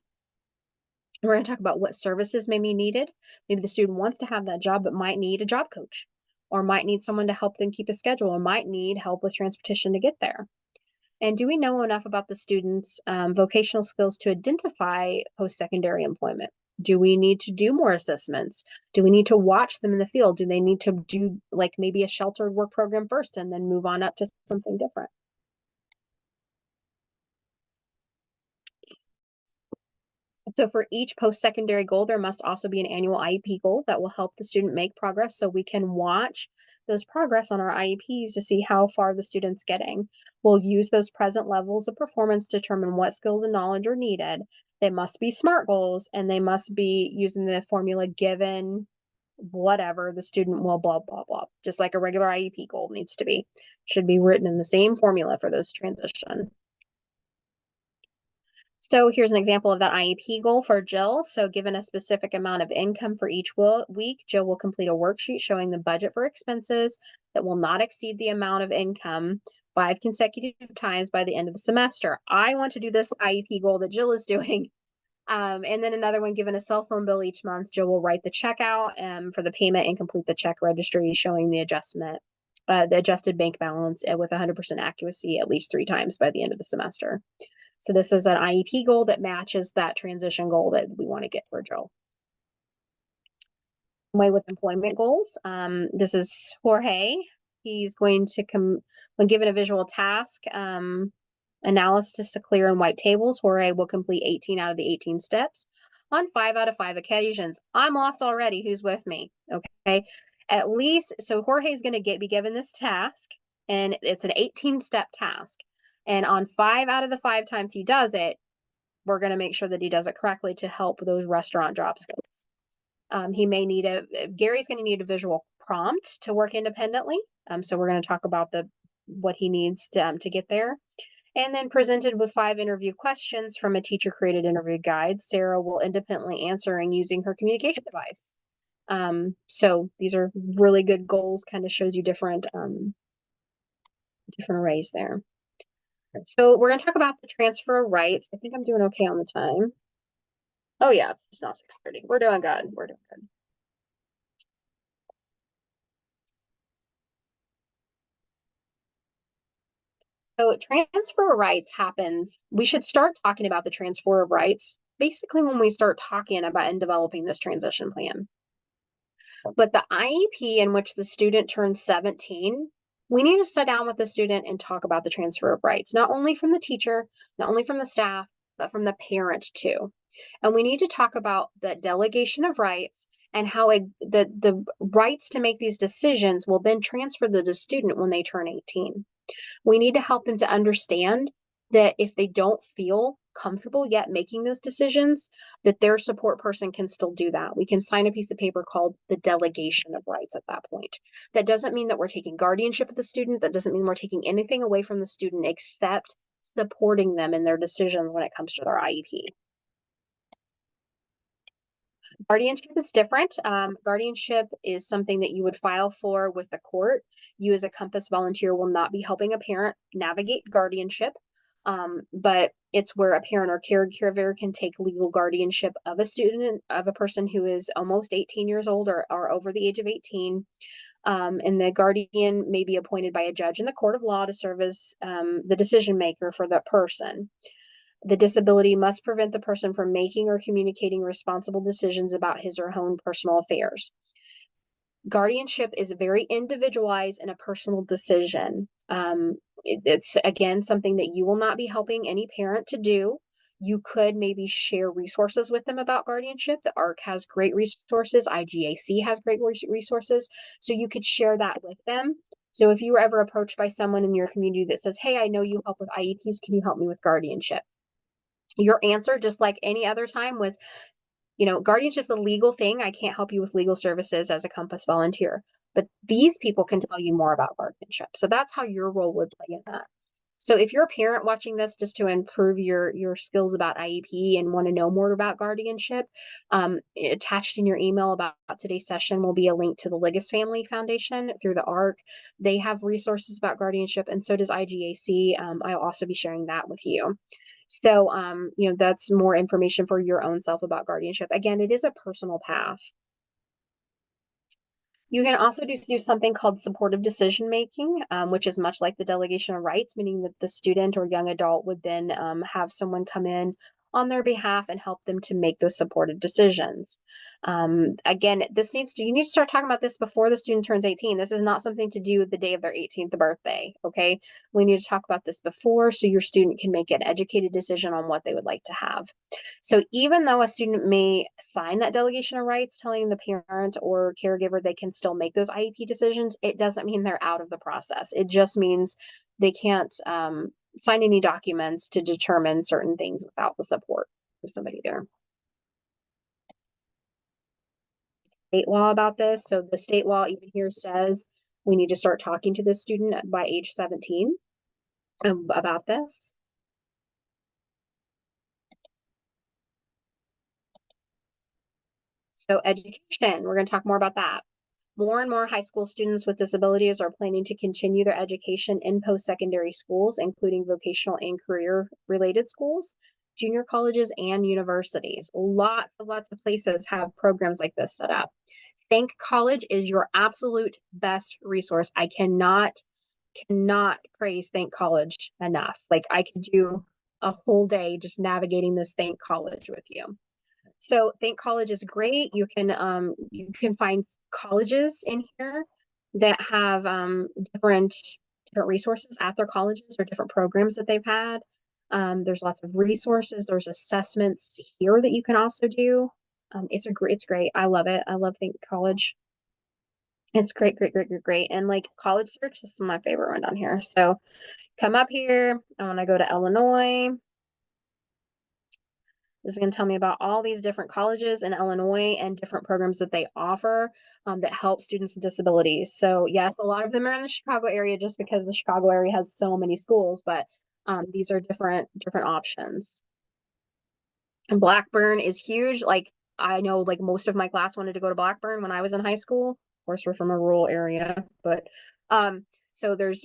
We're going to talk about what services may be needed. Maybe the student wants to have that job, but might need a job coach, or might need someone to help them keep a schedule, or might need help with transportation to get there. And do we know enough about the students' vocational skills to identify post-secondary employment? Do we need to do more assessments? Do we need to watch them in the field? Do they need to do like maybe a sheltered work program first and then move on up to something different? So for each post-secondary goal, there must also be an annual IEP goal that will help the student make progress so we can watch those progress on our IEPs to see how far the student's getting. We'll use those present levels of performance to determine what skills and knowledge are needed. They must be SMART goals, and they must be using the formula given whatever the student will blah, blah, blah. Just like a regular IEP goal needs to be. Should be written in the same formula for those transition. So here's an example of that IEP goal for Jill. So given a specific amount of income for each week, Jill will complete a worksheet showing the budget for expenses that will not exceed the amount of income 5 consecutive times by the end of the semester. I want to do this IEP goal that Jill is doing. And then another one, given a cell phone bill each month, Jill will write the check out for the payment and complete the check registry showing the adjusted bank balance with 100% accuracy at least 3 times by the end of the semester. So this is an IEP goal that matches that transition goal that we want to get for Jill. Way with employment goals. This is Jorge. He's going to when given a visual task, analysis to clear and wipe tables, Jorge will complete 18 out of the 18 steps on 5 out of 5 occasions. I'm lost already. Who's with me? Okay. At least, so Jorge's going to be given this task, and it's an 18-step task. And on 5 out of the 5 times he does it, we're going to make sure that he does it correctly to help those restaurant job skills. He may need Gary's going to need a visual prompt to work independently. So we're going to talk about what he needs to get there. And then presented with 5 interview questions from a teacher-created interview guide, Sarah will independently answering using her communication device. So these are really good goals, kind of shows you different arrays there. So we're going to talk about the transfer of rights. I think I'm doing okay on the time. Oh yeah, it's not 6:30. We're doing good. We're doing good. So transfer of rights happens. We should start talking about the transfer of rights basically when we start talking about and developing this transition plan. But the IEP in which the student turns 17, we need to sit down with the student and talk about the transfer of rights, not only from the teacher, not only from the staff, but from the parent too. And we need to talk about the delegation of rights and how the rights to make these decisions will then transfer to the student when they turn 18. We need to help them to understand that if they don't feel comfortable yet making those decisions, that their support person can still do that. We can sign a piece of paper called the delegation of rights at that point. That doesn't mean that we're taking guardianship of the student. That doesn't mean we're taking anything away from the student except supporting them in their decisions when it comes to their IEP. Guardianship is different. Guardianship is something that you would file for with the court. You as a Compass volunteer will not be helping a parent navigate guardianship. But It's where a parent or caregiver can take legal guardianship of a student, of a person who is almost 18 years old or over the age of 18. And the guardian may be appointed by a judge in the court of law to serve as the decision maker for that person. The disability must prevent the person from making or communicating responsible decisions about his or her own personal affairs. Guardianship is very individualized and a personal decision. It's, again, something that you will not be helping any parent to do. You could maybe share resources with them about guardianship. The ARC has great resources. IGAC has great resources. So you could share that with them. So if you were ever approached by someone in your community that says, hey, I know you help with IEPs, can you help me with guardianship? Your answer, just like any other time, was, guardianship's a legal thing. I can't help you with legal services as a Compass volunteer, but these people can tell you more about guardianship. So that's how your role would play in that. So if you're a parent watching this just to improve your skills about IEP and want to know more about guardianship, attached in your email about today's session will be a link to the Liggis Family Foundation through the ARC. They have resources about guardianship, and so does IGAC. I'll also be sharing that with you. So, that's more information for your own self about guardianship. Again, it is a personal path. You can also do something called supportive decision making, which is much like the delegation of rights, meaning that the student or young adult would then have someone come in on their behalf and help them to make those supportive decisions. Again, you need to start talking about this before the student turns 18. This is not something to do the day of their 18th birthday, okay? We need to talk about this before so your student can make an educated decision on what they would like to have. So even though a student may sign that delegation of rights telling the parent or caregiver they can still make those IEP decisions, it doesn't mean they're out of the process. It just means they can't sign any documents to determine certain things without the support of somebody there. State law about this. So the state law even here says we need to start talking to this student by age 17 about this. So education, we're going to talk more about that. More and more high school students with disabilities are planning to continue their education in post-secondary schools, including vocational and career-related schools, junior colleges, and universities. Lots of places have programs like this set up. Think College is your absolute best resource. I cannot praise Think College enough. Like, I could do a whole day just navigating this Think College with you. So Think College is great. You can find colleges in here that have different resources at their colleges or different programs that they've had. There's lots of resources. There's assessments here that you can also do. It's great. I love it. I love Think College. It's great. And like College Search, this is my favorite one down here. So come up here. I want to go to Illinois. This is going to tell me about all these different colleges in Illinois and different programs that they offer that help students with disabilities. So yes, a lot of them are in the Chicago area just because the Chicago area has so many schools, but these are different options. And Blackburn is huge. Like, I know like most of my class wanted to go to Blackburn when I was in high school. Of course, we're from a rural area, but so there's,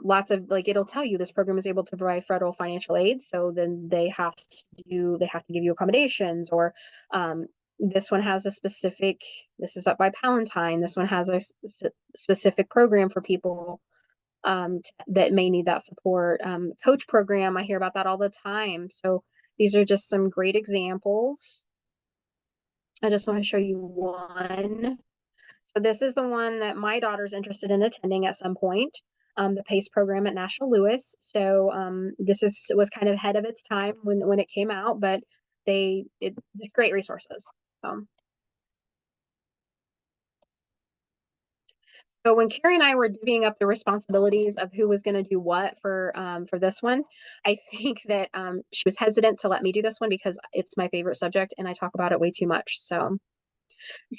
lots of, like, it'll tell you this program is able to provide federal financial aid. So then they have to give you accommodations, or this one has this is up by Palatine. This one has a specific program for people that may need that support. Coach program, I hear about that all the time. So these are just some great examples. I just want to show you one. So this is the one that my daughter's interested in attending at some point. The PACE program at National Louis. So this was kind of ahead of its time when it came out, but it's great resources. So when Carrie and I were divvying up the responsibilities of who was going to do what for this one, I think that she was hesitant to let me do this one because it's my favorite subject and I talk about it way too much. So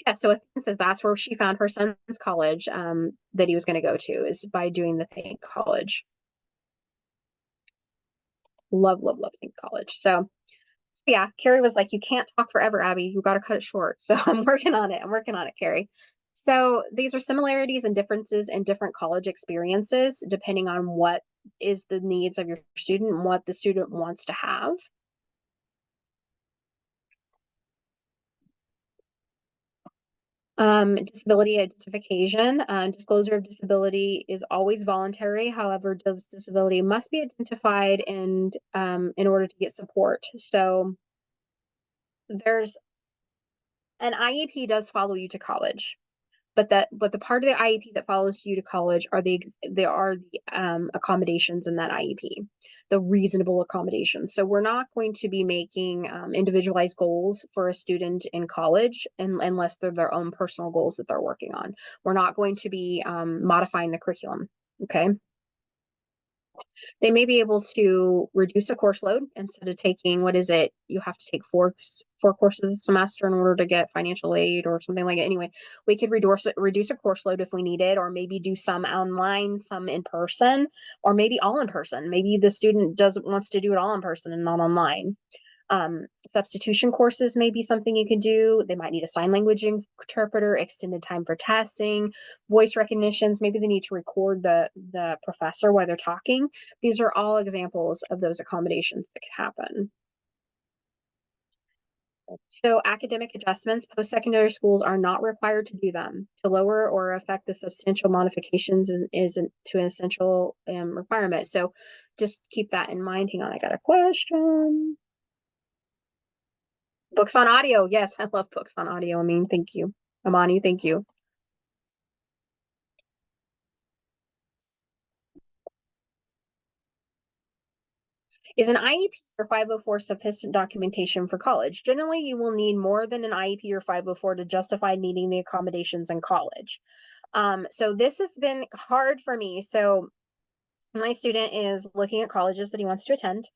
yeah, so it says that's where she found her son's college that he was going to go to, is by doing the Think College. Love Think College. So yeah, Carrie was like, you can't talk forever, Abby. You got to cut it short. So I'm working on it, Carrie. So these are similarities and differences in different college experiences, depending on what is the needs of your student and what the student wants to have. Disability identification. Disclosure of disability is always voluntary. However, disability must be identified and in order to get support. So there's an IEP does follow you to college. But the part of the IEP that follows you to college are the accommodations in that IEP, the reasonable accommodations. So we're not going to be making individualized goals for a student in college unless they're their own personal goals that they're working on. We're not going to be modifying the curriculum. Okay. They may be able to reduce a course load instead of taking, what is it? You have to take four courses a semester in order to get financial aid or something like it. Anyway, we could reduce a course load if we needed, or maybe do some online, some in person, or maybe all in person. Maybe the student wants to do it all in person and not online. Substitution courses may be something you can do. They might need a sign language interpreter, extended time for testing, voice recognitions. Maybe they need to record the professor while they're talking. These are all examples of those accommodations that could happen. So academic adjustments, post-secondary schools are not required to do them. To lower or affect the substantial modifications is to an essential requirement. So just keep that in mind. Hang on, I got a question. Books on audio. Yes, I love books on audio. I mean, thank you. Amani, thank you. Is an IEP or 504 sufficient documentation for college? Generally, you will need more than an IEP or 504 to justify needing the accommodations in college. So this has been hard for me. So my student is looking at colleges that he wants to attend.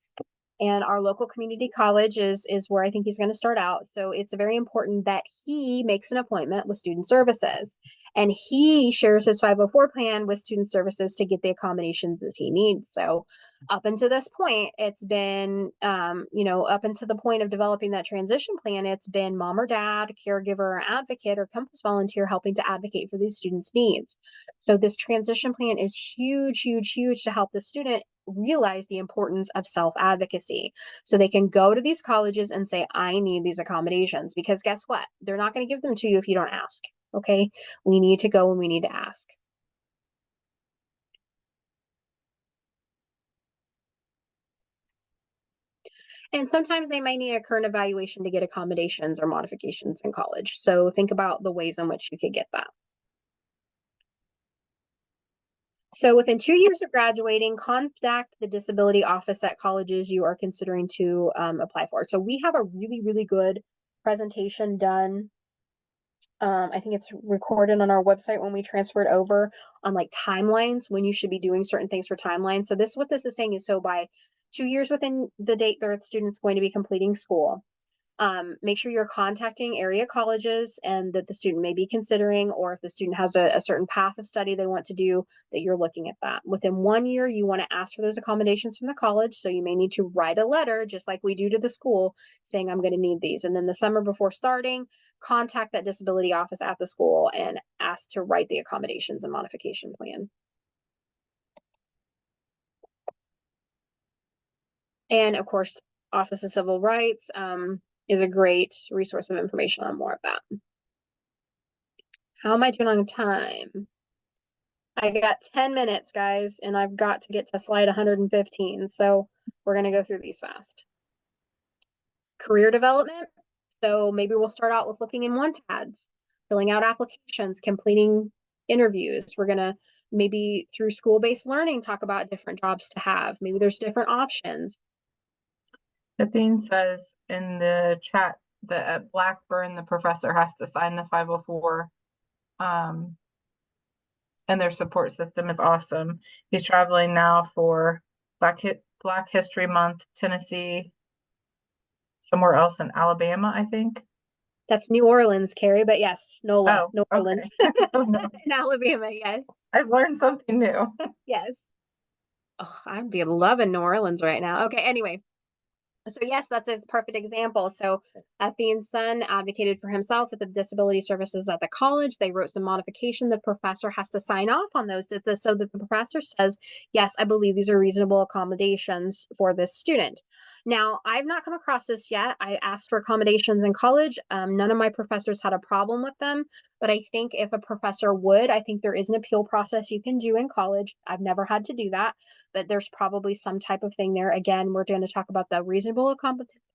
And our local community college is where I think he's going to start out. So it's very important that he makes an appointment with student services, and he shares his 504 plan with student services to get the accommodations that he needs. So up until this point, it's been, up until the point of developing that transition plan, it's been mom or dad, caregiver or advocate or campus volunteer helping to advocate for these students' needs. So this transition plan is huge, huge, huge to help the student realize the importance of self-advocacy, so they can go to these colleges and say, I need these accommodations, because guess what? They're not going to give them to you if you don't ask. Okay. We need to go and we need to ask. And sometimes they might need a current evaluation to get accommodations or modifications in college. So think about the ways in which you could get that. So within 2 years of graduating, contact the disability office at colleges you are considering to apply for. So we have a really, really good presentation done. I think it's recorded on our website when we transferred over, on like timelines, when you should be doing certain things for timelines. So what this is saying is, so by 2 years within the date the student's going to be completing school, make sure you're contacting area colleges and that the student may be considering, or if the student has a certain path of study they want to do, that you're looking at that. Within 1 year, you want to ask for those accommodations from the college. So you may need to write a letter, just like we do to the school, saying, I'm going to need these. And then the summer before starting, contact that disability office at the school and ask to write the accommodations and modification plan. And of course, Office of Civil Rights is a great resource of information on more of that. How am I doing on time? I got 10 minutes, guys, and I've got to get to slide 115. So we're going to go through these fast. Career development. So maybe we'll start out with looking in want ads, filling out applications, completing interviews. We're going to maybe through school-based learning talk about different jobs to have. Maybe there's different options. Kathleen says in the chat that at Blackburn, the professor has to sign the 504. And their support system is awesome. He's traveling now for Black History Month, Tennessee, somewhere else in Alabama, I think. That's New Orleans, Carrie, but yes, NOLA, New Orleans. Okay. In Alabama, yes. I've learned something new. Yes. Oh, I'd be loving New Orleans right now. Okay, anyway. So yes, that's a perfect example. So Athene's son advocated for himself with the disability services at the college. They wrote some modification. The professor has to sign off on those so that the professor says, yes, I believe these are reasonable accommodations for this student. Now, I've not come across this yet. I asked for accommodations in college. None of my professors had a problem with them, but I think if a professor would, I think there is an appeal process you can do in college. I've never had to do that, but there's probably some type of thing there. Again, we're going to talk about the reasonable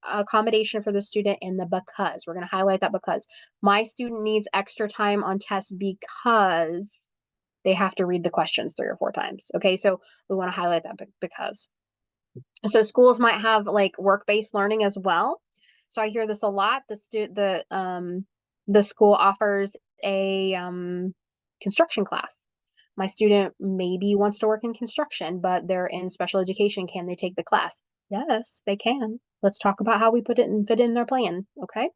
accommodation for the student and the because. We're going to highlight that because my student needs extra time on tests because they have to read the questions 3 or 4 times. Okay, so we want to highlight that because. So schools might have like work-based learning as well. So I hear this a lot. The school offers a construction class. My student maybe wants to work in construction, but they're in special education. Can they take the class? Yes, they can. Let's talk about how we put it and fit it in their plan. Okay.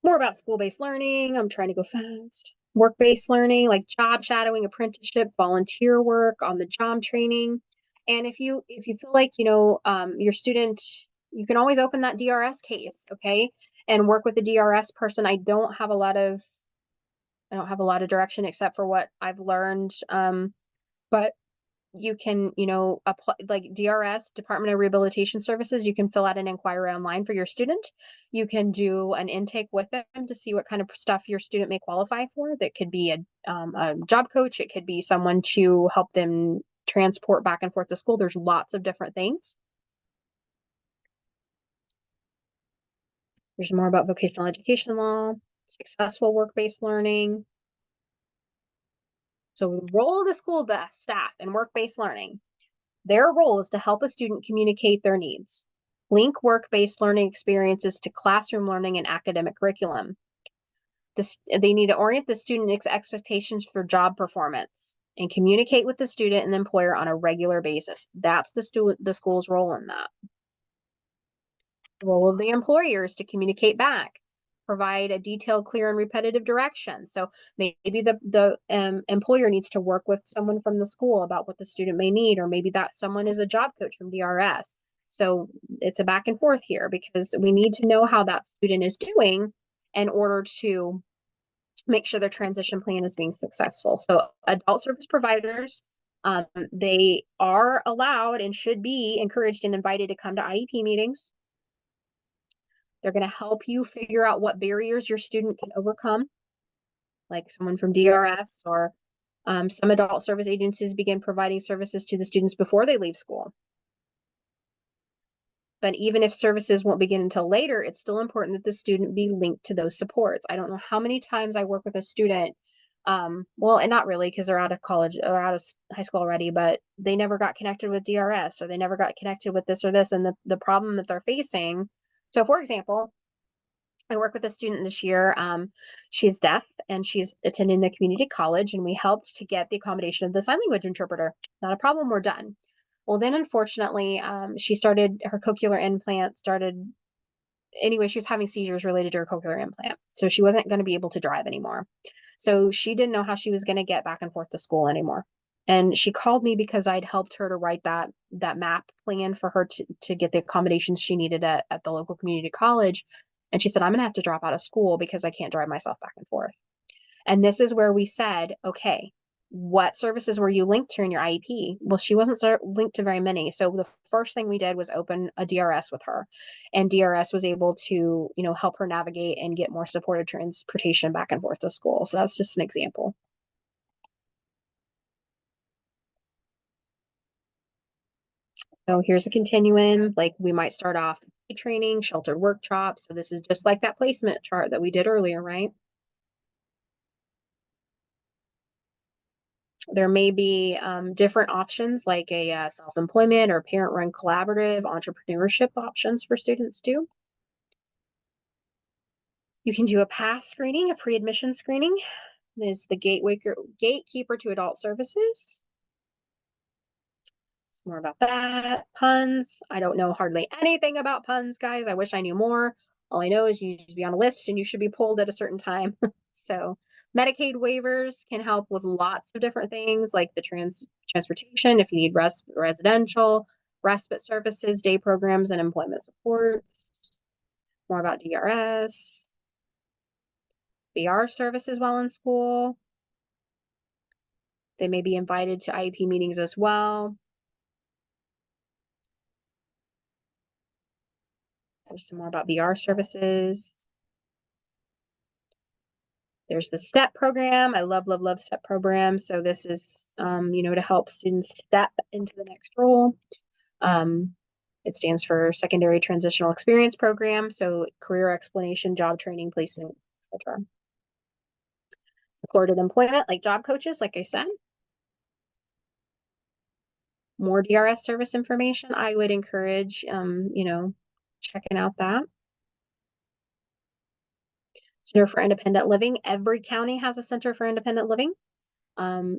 More about school-based learning. I'm trying to go fast. Work-based learning, like job shadowing, apprenticeship, volunteer work, on the job training. And if you feel like, your student, you can always open that DRS case, okay? And work with the DRS person. I don't have a lot of direction except for what I've learned. But you can, apply like DRS, Department of Rehabilitation Services. You can fill out an inquiry online for your student. You can do an intake with them to see what kind of stuff your student may qualify for. That could be a job coach. It could be someone to help them transport back and forth to school. There's lots of different things. There's more about vocational education law, successful work-based learning. So the role of the school staff in work-based learning. Their role is to help a student communicate their needs, link work-based learning experiences to classroom learning and academic curriculum. They need to orient the student's expectations for job performance and communicate with the student and the employer on a regular basis. That's the school's role in that. The role of the employer is to communicate back, provide a detailed, clear, and repetitive direction. So maybe the employer needs to work with someone from the school about what the student may need, or maybe that someone is a job coach from DRS. So it's a back and forth here because we need to know how that student is doing in order to make sure their transition plan is being successful. So adult service providers, they are allowed and should be encouraged and invited to come to IEP meetings. They're going to help you figure out what barriers your student can overcome, like someone from DRS or some adult service agencies begin providing services to the students before they leave school. But even if services won't begin until later, it's still important that the student be linked to those supports. I don't know how many times I work with a student, well, and not really because they're out of college or out of high school already, but they never got connected with DRS or they never got connected with this or this. And the problem that they're facing. So for example, I work with a student this year. She's deaf and she's attending the community college, and we helped to get the accommodation of the sign language interpreter. Not a problem, we're done. Well, then unfortunately, she started her cochlear implant anyway, she was having seizures related to her cochlear implant. So she wasn't going to be able to drive anymore. So she didn't know how she was going to get back and forth to school anymore. And she called me because I'd helped her to write that map plan for her to get the accommodations she needed at the local community college. And she said, I'm going to have to drop out of school because I can't drive myself back and forth. And this is where we said, okay, what services were you linked to in your IEP? Well, she wasn't linked to very many. So the first thing we did was open a DRS with her, and DRS was able to, help her navigate and get more supported transportation back and forth to school. So that's just an example. So here's a continuum, like we might start off training, sheltered workshops. So this is just like that placement chart that we did earlier, right? There may be different options like a self-employment or parent-run collaborative entrepreneurship options for students too. You can do a PASS screening, a pre-admission screening. This is the gatekeeper to adult services. More about that. Puns. I don't know hardly anything about puns, guys. I wish I knew more. All I know is you need to be on a list and you should be pulled at a certain time. So Medicaid waivers can help with lots of different things like the transportation if you need residential, respite services, day programs, and employment supports. More about DRS. BR services while in school. They may be invited to IEP meetings as well. There's some more about BR services. There's the STEP program. I love, love, love STEP program. So this is, to help students step into the next role. It stands for Secondary Transitional Experience Program. So career explanation, job training, placement, etc. Supported employment, like job coaches, like I said. More DRS service information. I would encourage, checking out that. Center for Independent Living. Every county has a Center for Independent Living.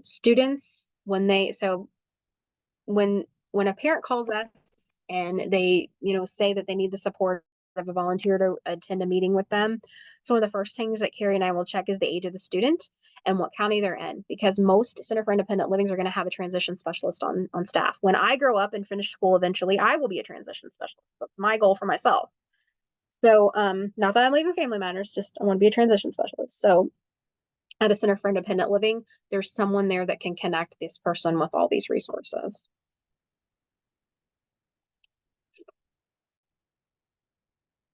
Students, when a parent calls us and they, say that they need the support of a volunteer to attend a meeting with them, so one of the first things that Carrie and I will check is the age of the student and what county they're in, because most Center for Independent Livings are going to have a transition specialist on staff. When I grow up and finish school, eventually I will be a transition specialist. That's my goal for myself. So, not that I'm leaving Family Matters, just I want to be a transition specialist. So at a Center for Independent Living, there's someone there that can connect this person with all these resources.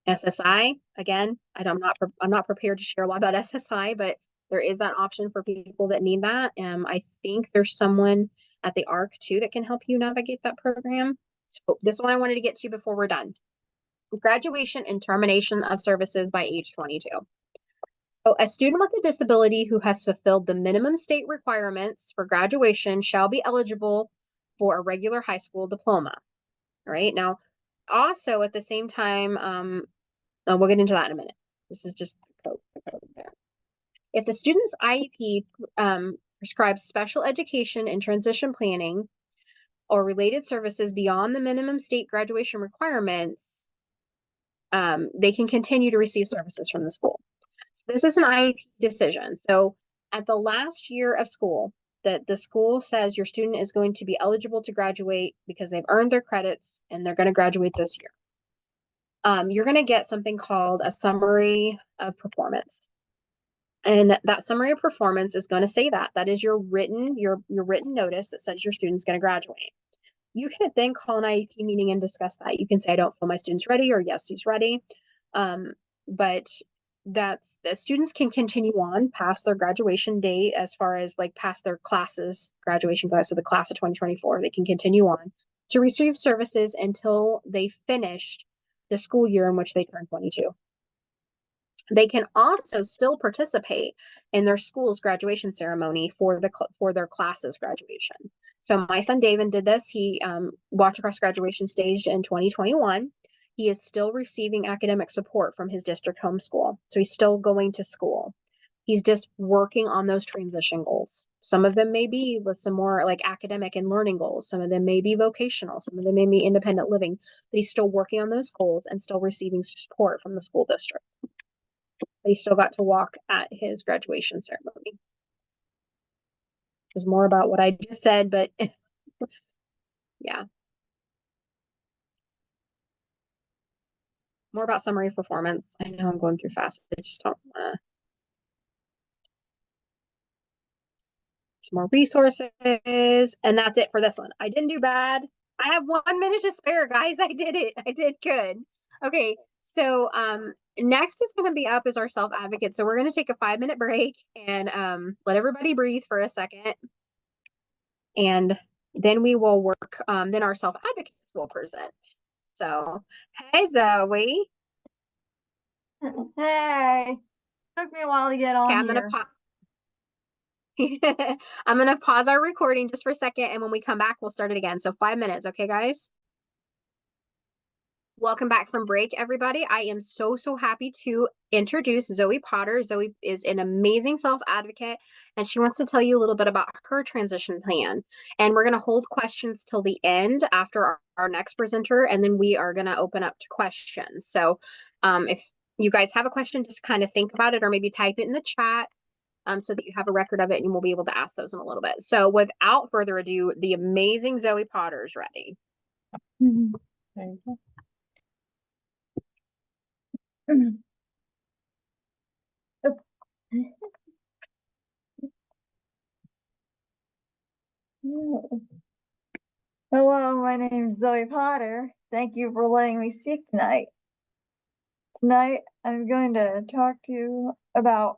SSI, again, I'm not prepared to share a lot about SSI, but there is that option for people that need that. I think there's someone at the ARC too that can help you navigate that program. So this one I wanted to get to before we're done. Graduation and termination of services by age 22. So a student with a disability who has fulfilled the minimum state requirements for graduation shall be eligible for a regular high school diploma. All right. Now, also at the same time, we'll get into that in a minute. This is just the code there. If the student's IEP prescribes special education and transition planning or related services beyond the minimum state graduation requirements, they can continue to receive services from the school. So this is an IEP decision. So at the last year of school, that the school says your student is going to be eligible to graduate because they've earned their credits and they're going to graduate this year. You're going to get something called a summary of performance. And that summary of performance is going to say that is your written notice that says your student's going to graduate. You can then call an IEP meeting and discuss that. You can say, I don't feel my student's ready, or yes, he's ready. But the students can continue on past their graduation date, as far as like past their graduation class, so the class of 2024, they can continue on to receive services until they finished the school year in which they turned 22. They can also still participate in their school's graduation ceremony for their class's graduation. So my son David did this. He walked across graduation stage in 2021. He is still receiving academic support from his district homeschool. So he's still going to school. He's just working on those transition goals. Some of them may be with some more like academic and learning goals. Some of them may be vocational. Some of them may be independent living. But he's still working on those goals and still receiving support from the school district. But he still got to walk at his graduation ceremony. There's more about what I just said, but yeah. More about summary of performance. I know I'm going through fast. I just don't want to. Some more resources. And that's it for this one. I didn't do bad. I have 1 minute to spare, guys. I did it. I did good. Okay. So next is going to be up is our self-advocate. So we're going to take a 5-minute break and let everybody breathe for a second. And then we will work, then our self-advocates will present. So, hey, Zoe. Hey, took me a while to get on here. I'm going to pause our recording just for a second. And when we come back, we'll start it again. So 5 minutes. Okay, guys? Welcome back from break, everybody. I am so happy to introduce Zoe Potter. Zoe is an amazing self-advocate, and she wants to tell you a little bit about her transition plan. And we're going to hold questions till the end after our next presenter, and then we are going to open up to questions. So if you guys have a question, just kind of think about it, or maybe type it in the chat so that you have a record of it, and we'll be able to ask those in a little bit. So without further ado, the amazing Zoe Potter is ready. There you go. Hello, my name is Zoe Potter. Thank you for letting me speak tonight. Tonight, I'm going to talk to you about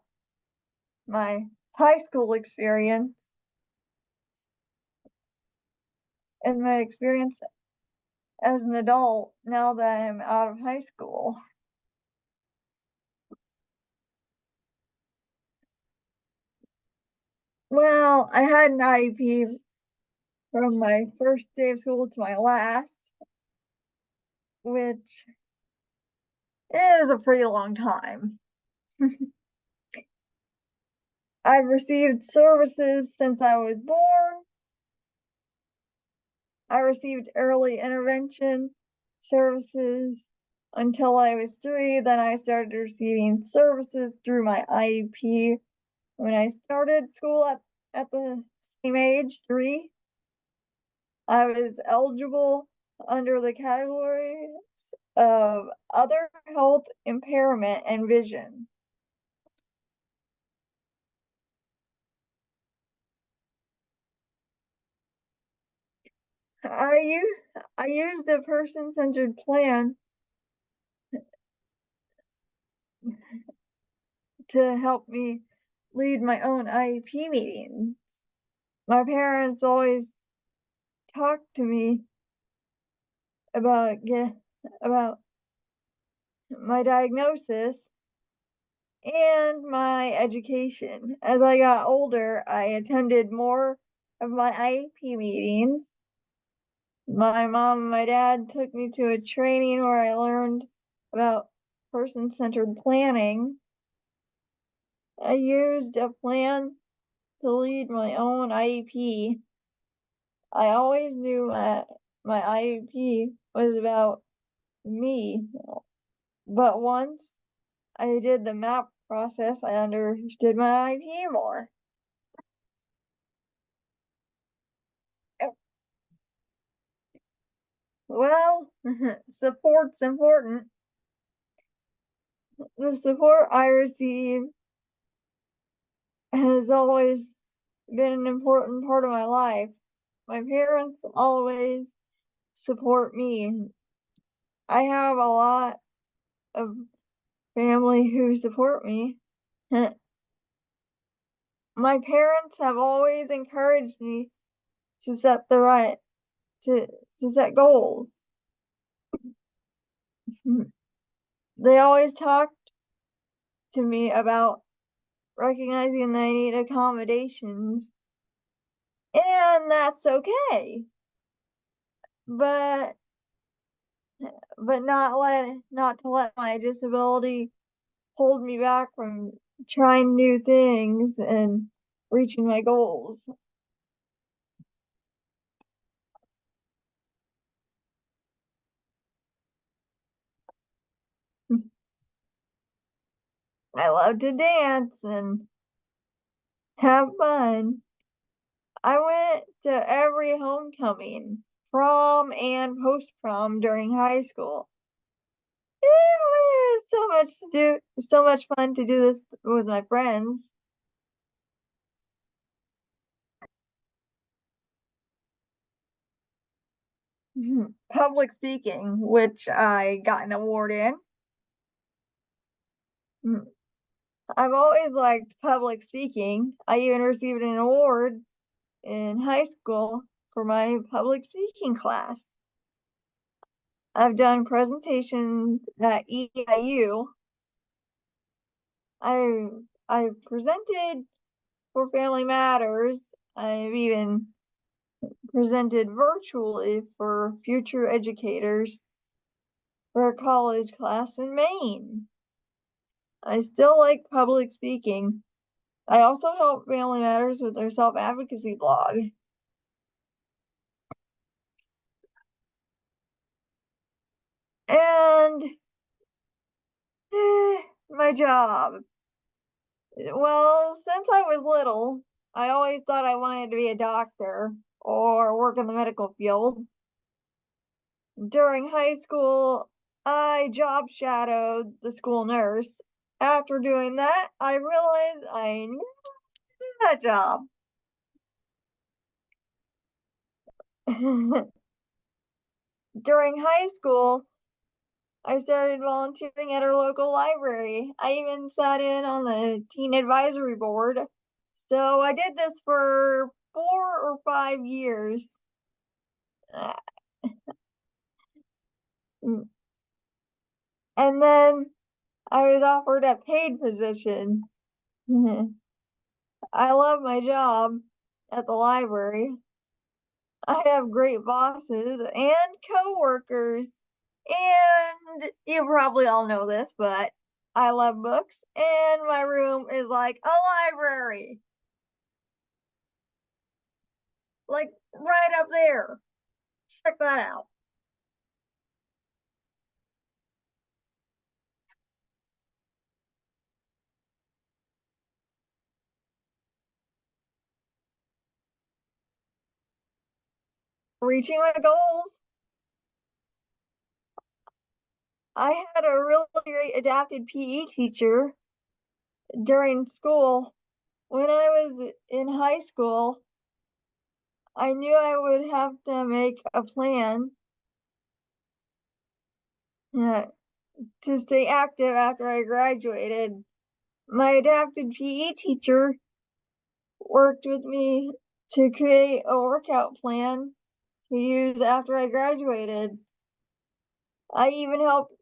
my high school experience and my experience as an adult now that I'm out of high school. Well, I had an IEP from my first day of school to my last, which is a pretty long time. I've received services since I was born. I received early intervention services until I was 3. Then I started receiving services through my IEP when I started school at the same age, 3. I was eligible under the categories of other health impairment and vision. I used a person-centered plan to help me lead my own IEP meetings. My parents always talked to me about my diagnosis and my education. As I got older, I attended more of my IEP meetings. My mom and my dad took me to a training where I learned about person-centered planning. I used a plan to lead my own IEP. I always knew my IEP was about me, but once I did the map process, I understood my IEP more. Well, support's important. The support I receive has always been an important part of my life. My parents always support me. I have a lot of family who support me. My parents have always encouraged me to set to set goals. They always talked to me about recognizing that I need accommodations, and that's okay. But not to let my disability hold me back from trying new things and reaching my goals. I love to dance and have fun. I went to every homecoming, prom and post-prom during high school. It was so much to do, so much fun to do this with my friends. Public speaking, which I got an award in. I've always liked public speaking. I even received an award in high school for my public speaking class. I've done presentations at EIU. I presented for Family Matters. I've even presented virtually for future educators for a college class in Maine. I still like public speaking. I also help Family Matters with their self-advocacy blog. And my job. Well, since I was little, I always thought I wanted to be a doctor or work in the medical field. During high school, I job shadowed the school nurse. After doing that, I realized I knew that job. During high school, I started volunteering at our local library. I even sat in on the teen advisory board. So I did this for 4 or 5 years. Uh, mm, And then I was offered a paid position. I love my job at the library. I have great bosses and coworkers. And you probably all know this, but I love books and my room is like a library. Like right up there. Check that out. Reaching my goals. I had a really great adapted PE teacher during school. When I was in high school, I knew I would have to make a plan to stay active after I graduated. My adapted PE teacher worked with me to create a workout plan to use after I graduated. I even helped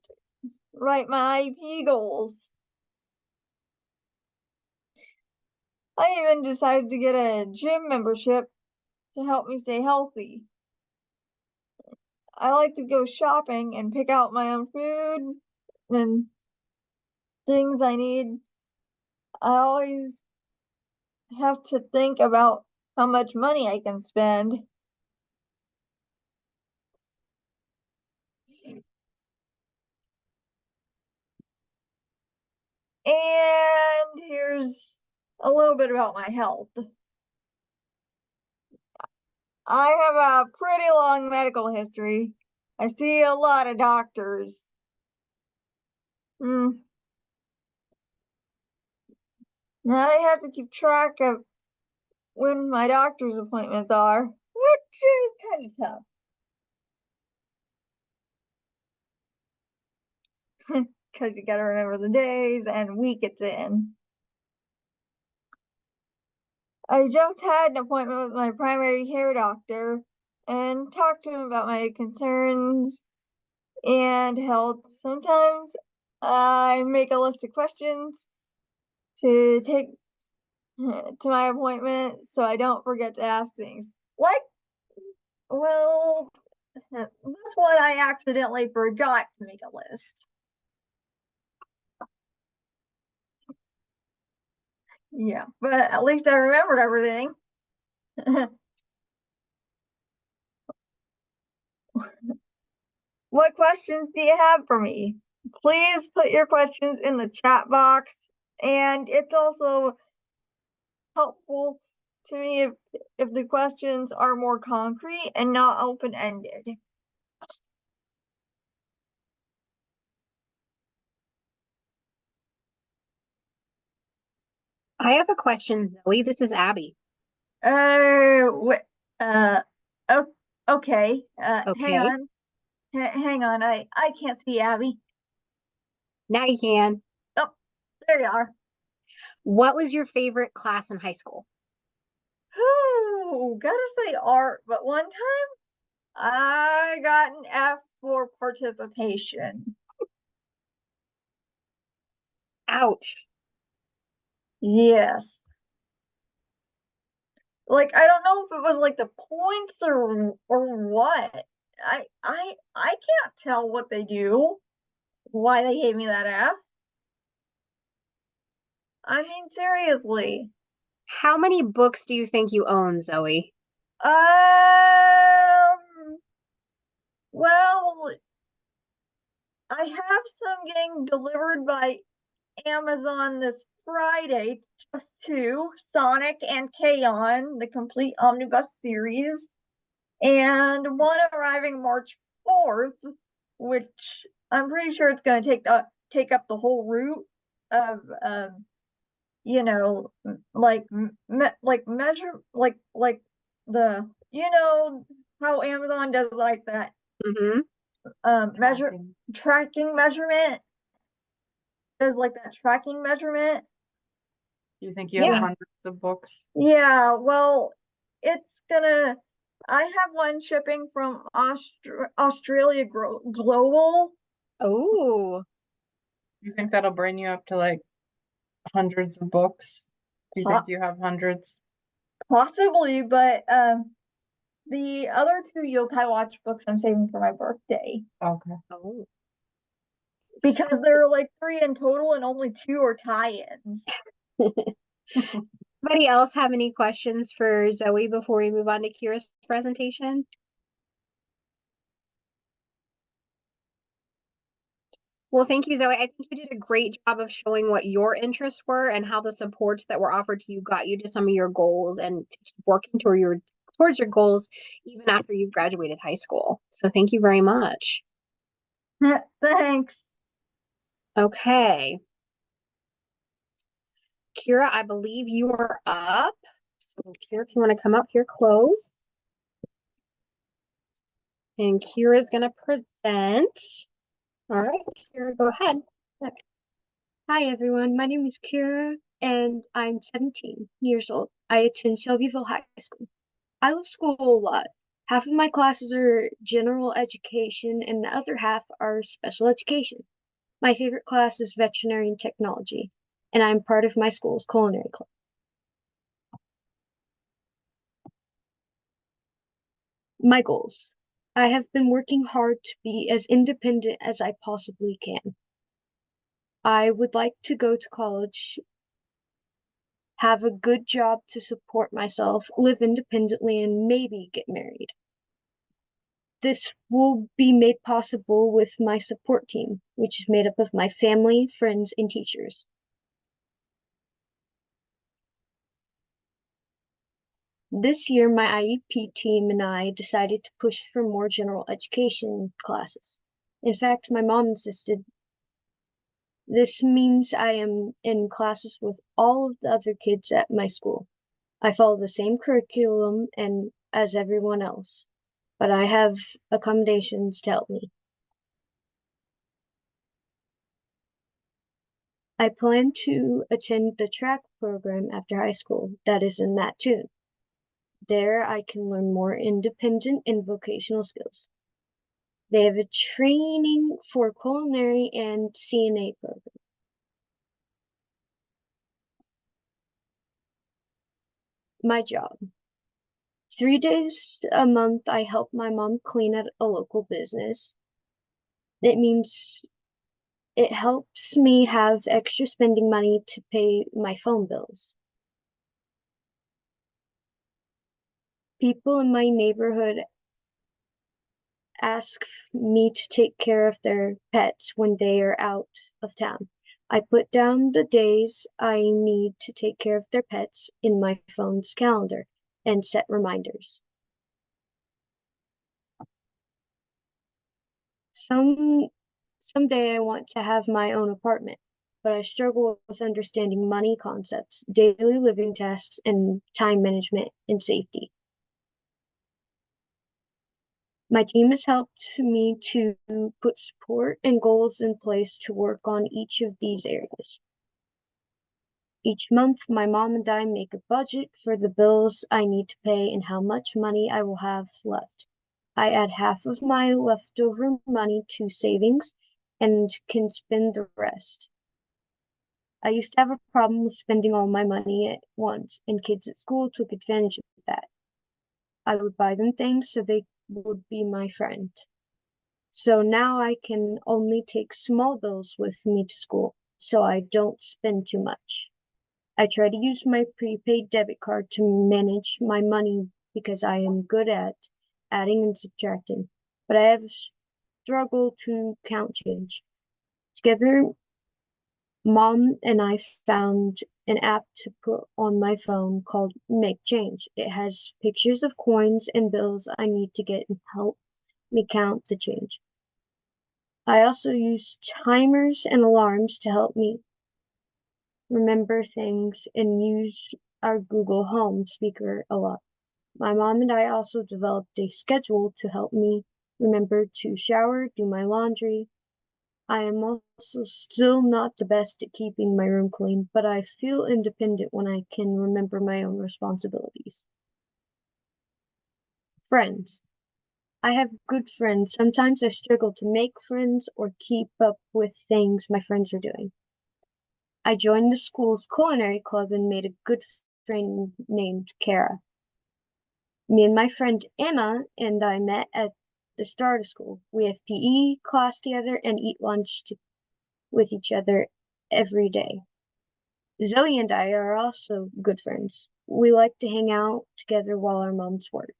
write my IEP goals. I even decided to get a gym membership to help me stay healthy. I like to go shopping and pick out my own food and things I need. I always have to think about how much money I can spend. And here's a little bit about my health. I have a pretty long medical history. I see a lot of doctors. Now I have to keep track of when my doctor's appointments are, which is kind of tough. Because you gotta remember the days and week it's in. I just had an appointment with my primary care doctor and talked to him about my concerns and health. Sometimes I make a list of questions to take to my appointment so I don't forget to ask things. Like, well, this one I accidentally forgot to make a list. Yeah, but at least I remembered everything. What questions do you have for me? Please put your questions in the chat box. And it's also helpful to me if the questions are more concrete and not open-ended. I have a question, Zoe. This is Abby. What? Oh, okay. Okay. Hang on. Hang on. I can't see Abby. Now you can. Oh, there you are. What was your favorite class in high school? Ooh, gotta say art, but one time I got an F for participation. Ouch. Yes. Like, I don't know if it was like the points or what. I can't tell what they do, why they gave me that F. I mean, seriously. How many books do you think you own, Zoe? Well, I have some getting delivered by Amazon this Friday, just two, Sonic and K-On, the complete omnibus series, and one arriving March 4th, which I'm pretty sure it's gonna take up the whole route of you know, like measure like the how Amazon does like that Mm-hmm. measure tracking measurement does like that tracking measurement. You think you have Yeah. hundreds of books? Yeah, well, it's gonna. I have one shipping from Australia Global. Oh, You think that'll bring you up to like hundreds of books? Do you Po- think you have hundreds? Possibly, but the other 2 Yokai Watch books I'm saving for my birthday Okay. oh. because there are like 3 in total and only 2 are tie-ins. Anybody else have any questions for Zoe before we move on to Kyra's presentation? Well, thank you, Zoe. I think you did a great job of showing what your interests were and how the supports that were offered to you got you to some of your goals and working towards your goals even after you've graduated high school. So thank you very much. Thanks. Okay. Kyra, I believe you are up. So Kyra, if you want to come up here close. And Kyra is going to present. All right, Kyra, go ahead. Hi everyone, my name is Kyra and I'm 17 years old. I attend Shelbyville High School. I love school a lot. Half of my classes are general education and the other half are special education. My favorite class is veterinary and technology, and I'm part of my school's culinary club. My goals. I have been working hard to be as independent as I possibly can. I would like to go to college, have a good job to support myself, live independently, and maybe get married. This will be made possible with my support team, which is made up of my family, friends, and teachers. This year, my IEP team and I decided to push for more general education classes. In fact, my mom insisted. This means I am in classes with all of the other kids at my school. I follow the same curriculum and as everyone else, but I have accommodations to help me. I plan to attend the track program after high school that is in Mattoon. There I can learn more independent and vocational skills. They have a training for culinary and CNA program. My job. 3 days a month, I help my mom clean at a local business. It means it helps me have extra spending money to pay my phone bills. People in my neighborhood ask me to take care of their pets when they are out of town. I put down the days I need to take care of their pets in my phone's calendar and set reminders. Someday I want to have my own apartment, but I struggle with understanding money concepts, daily living tasks, and time management and safety. My team has helped me to put support and goals in place to work on each of these areas. Each month, my mom and I make a budget for the bills I need to pay and how much money I will have left. I add half of my leftover money to savings and can spend the rest. I used to have a problem with spending all my money at once, and kids at school took advantage of that. I would buy them things so they would be my friend. So now I can only take small bills with me to school, so I don't spend too much. I try to use my prepaid debit card to manage my money because I am good at adding and subtracting, but I have struggled to count change. Together, Mom and I found an app to put on my phone called Make Change. It has pictures of coins and bills I need to get and help me count the change. I also use timers and alarms to help me remember things and use our Google Home speaker a lot. My mom and I also developed a schedule to help me remember to shower, do my laundry. I am also still not the best at keeping my room clean, but I feel independent when I can remember my own responsibilities. Friends. I have good friends. Sometimes I struggle to make friends or keep up with things my friends are doing. I joined the school's culinary club and made a good friend named Kyra. Me and my friend Emma and I met at the start of school. We have PE class together and eat lunch with each other every day. Zoe and I are also good friends. We like to hang out together while our moms work.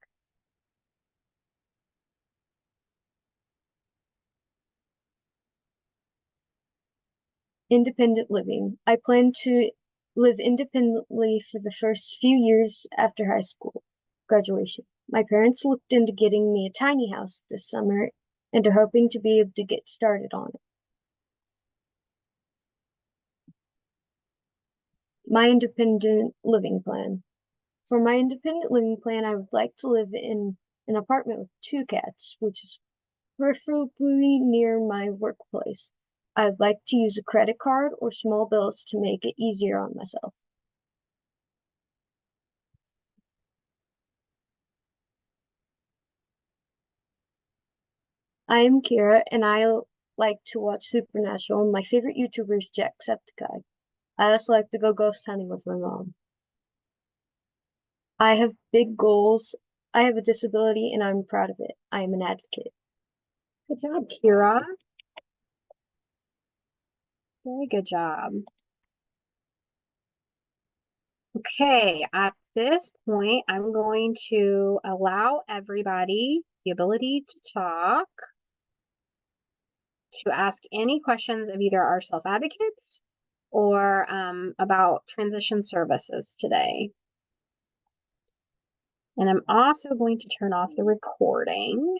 Independent living. I plan to live independently for the first few years after high school graduation. My parents looked into getting me a tiny house this summer and are hoping to be able to get started on it. My independent living plan. For my independent living plan, I would like to live in an apartment with 2 cats, which is preferably near my workplace. I'd like to use a credit card or small bills to make it easier on myself. I am Kyra, and I like to watch Supernatural. My favorite YouTuber is Jacksepticeye. I also like to go ghost hunting with my mom. I have big goals. I have a disability, and I'm proud of it. I am an advocate. Good job, Kyra. Very good job. Okay, at this point, I'm going to allow everybody the ability to talk, to ask any questions of either our self-advocates or about transition services today. And I'm also going to turn off the recording.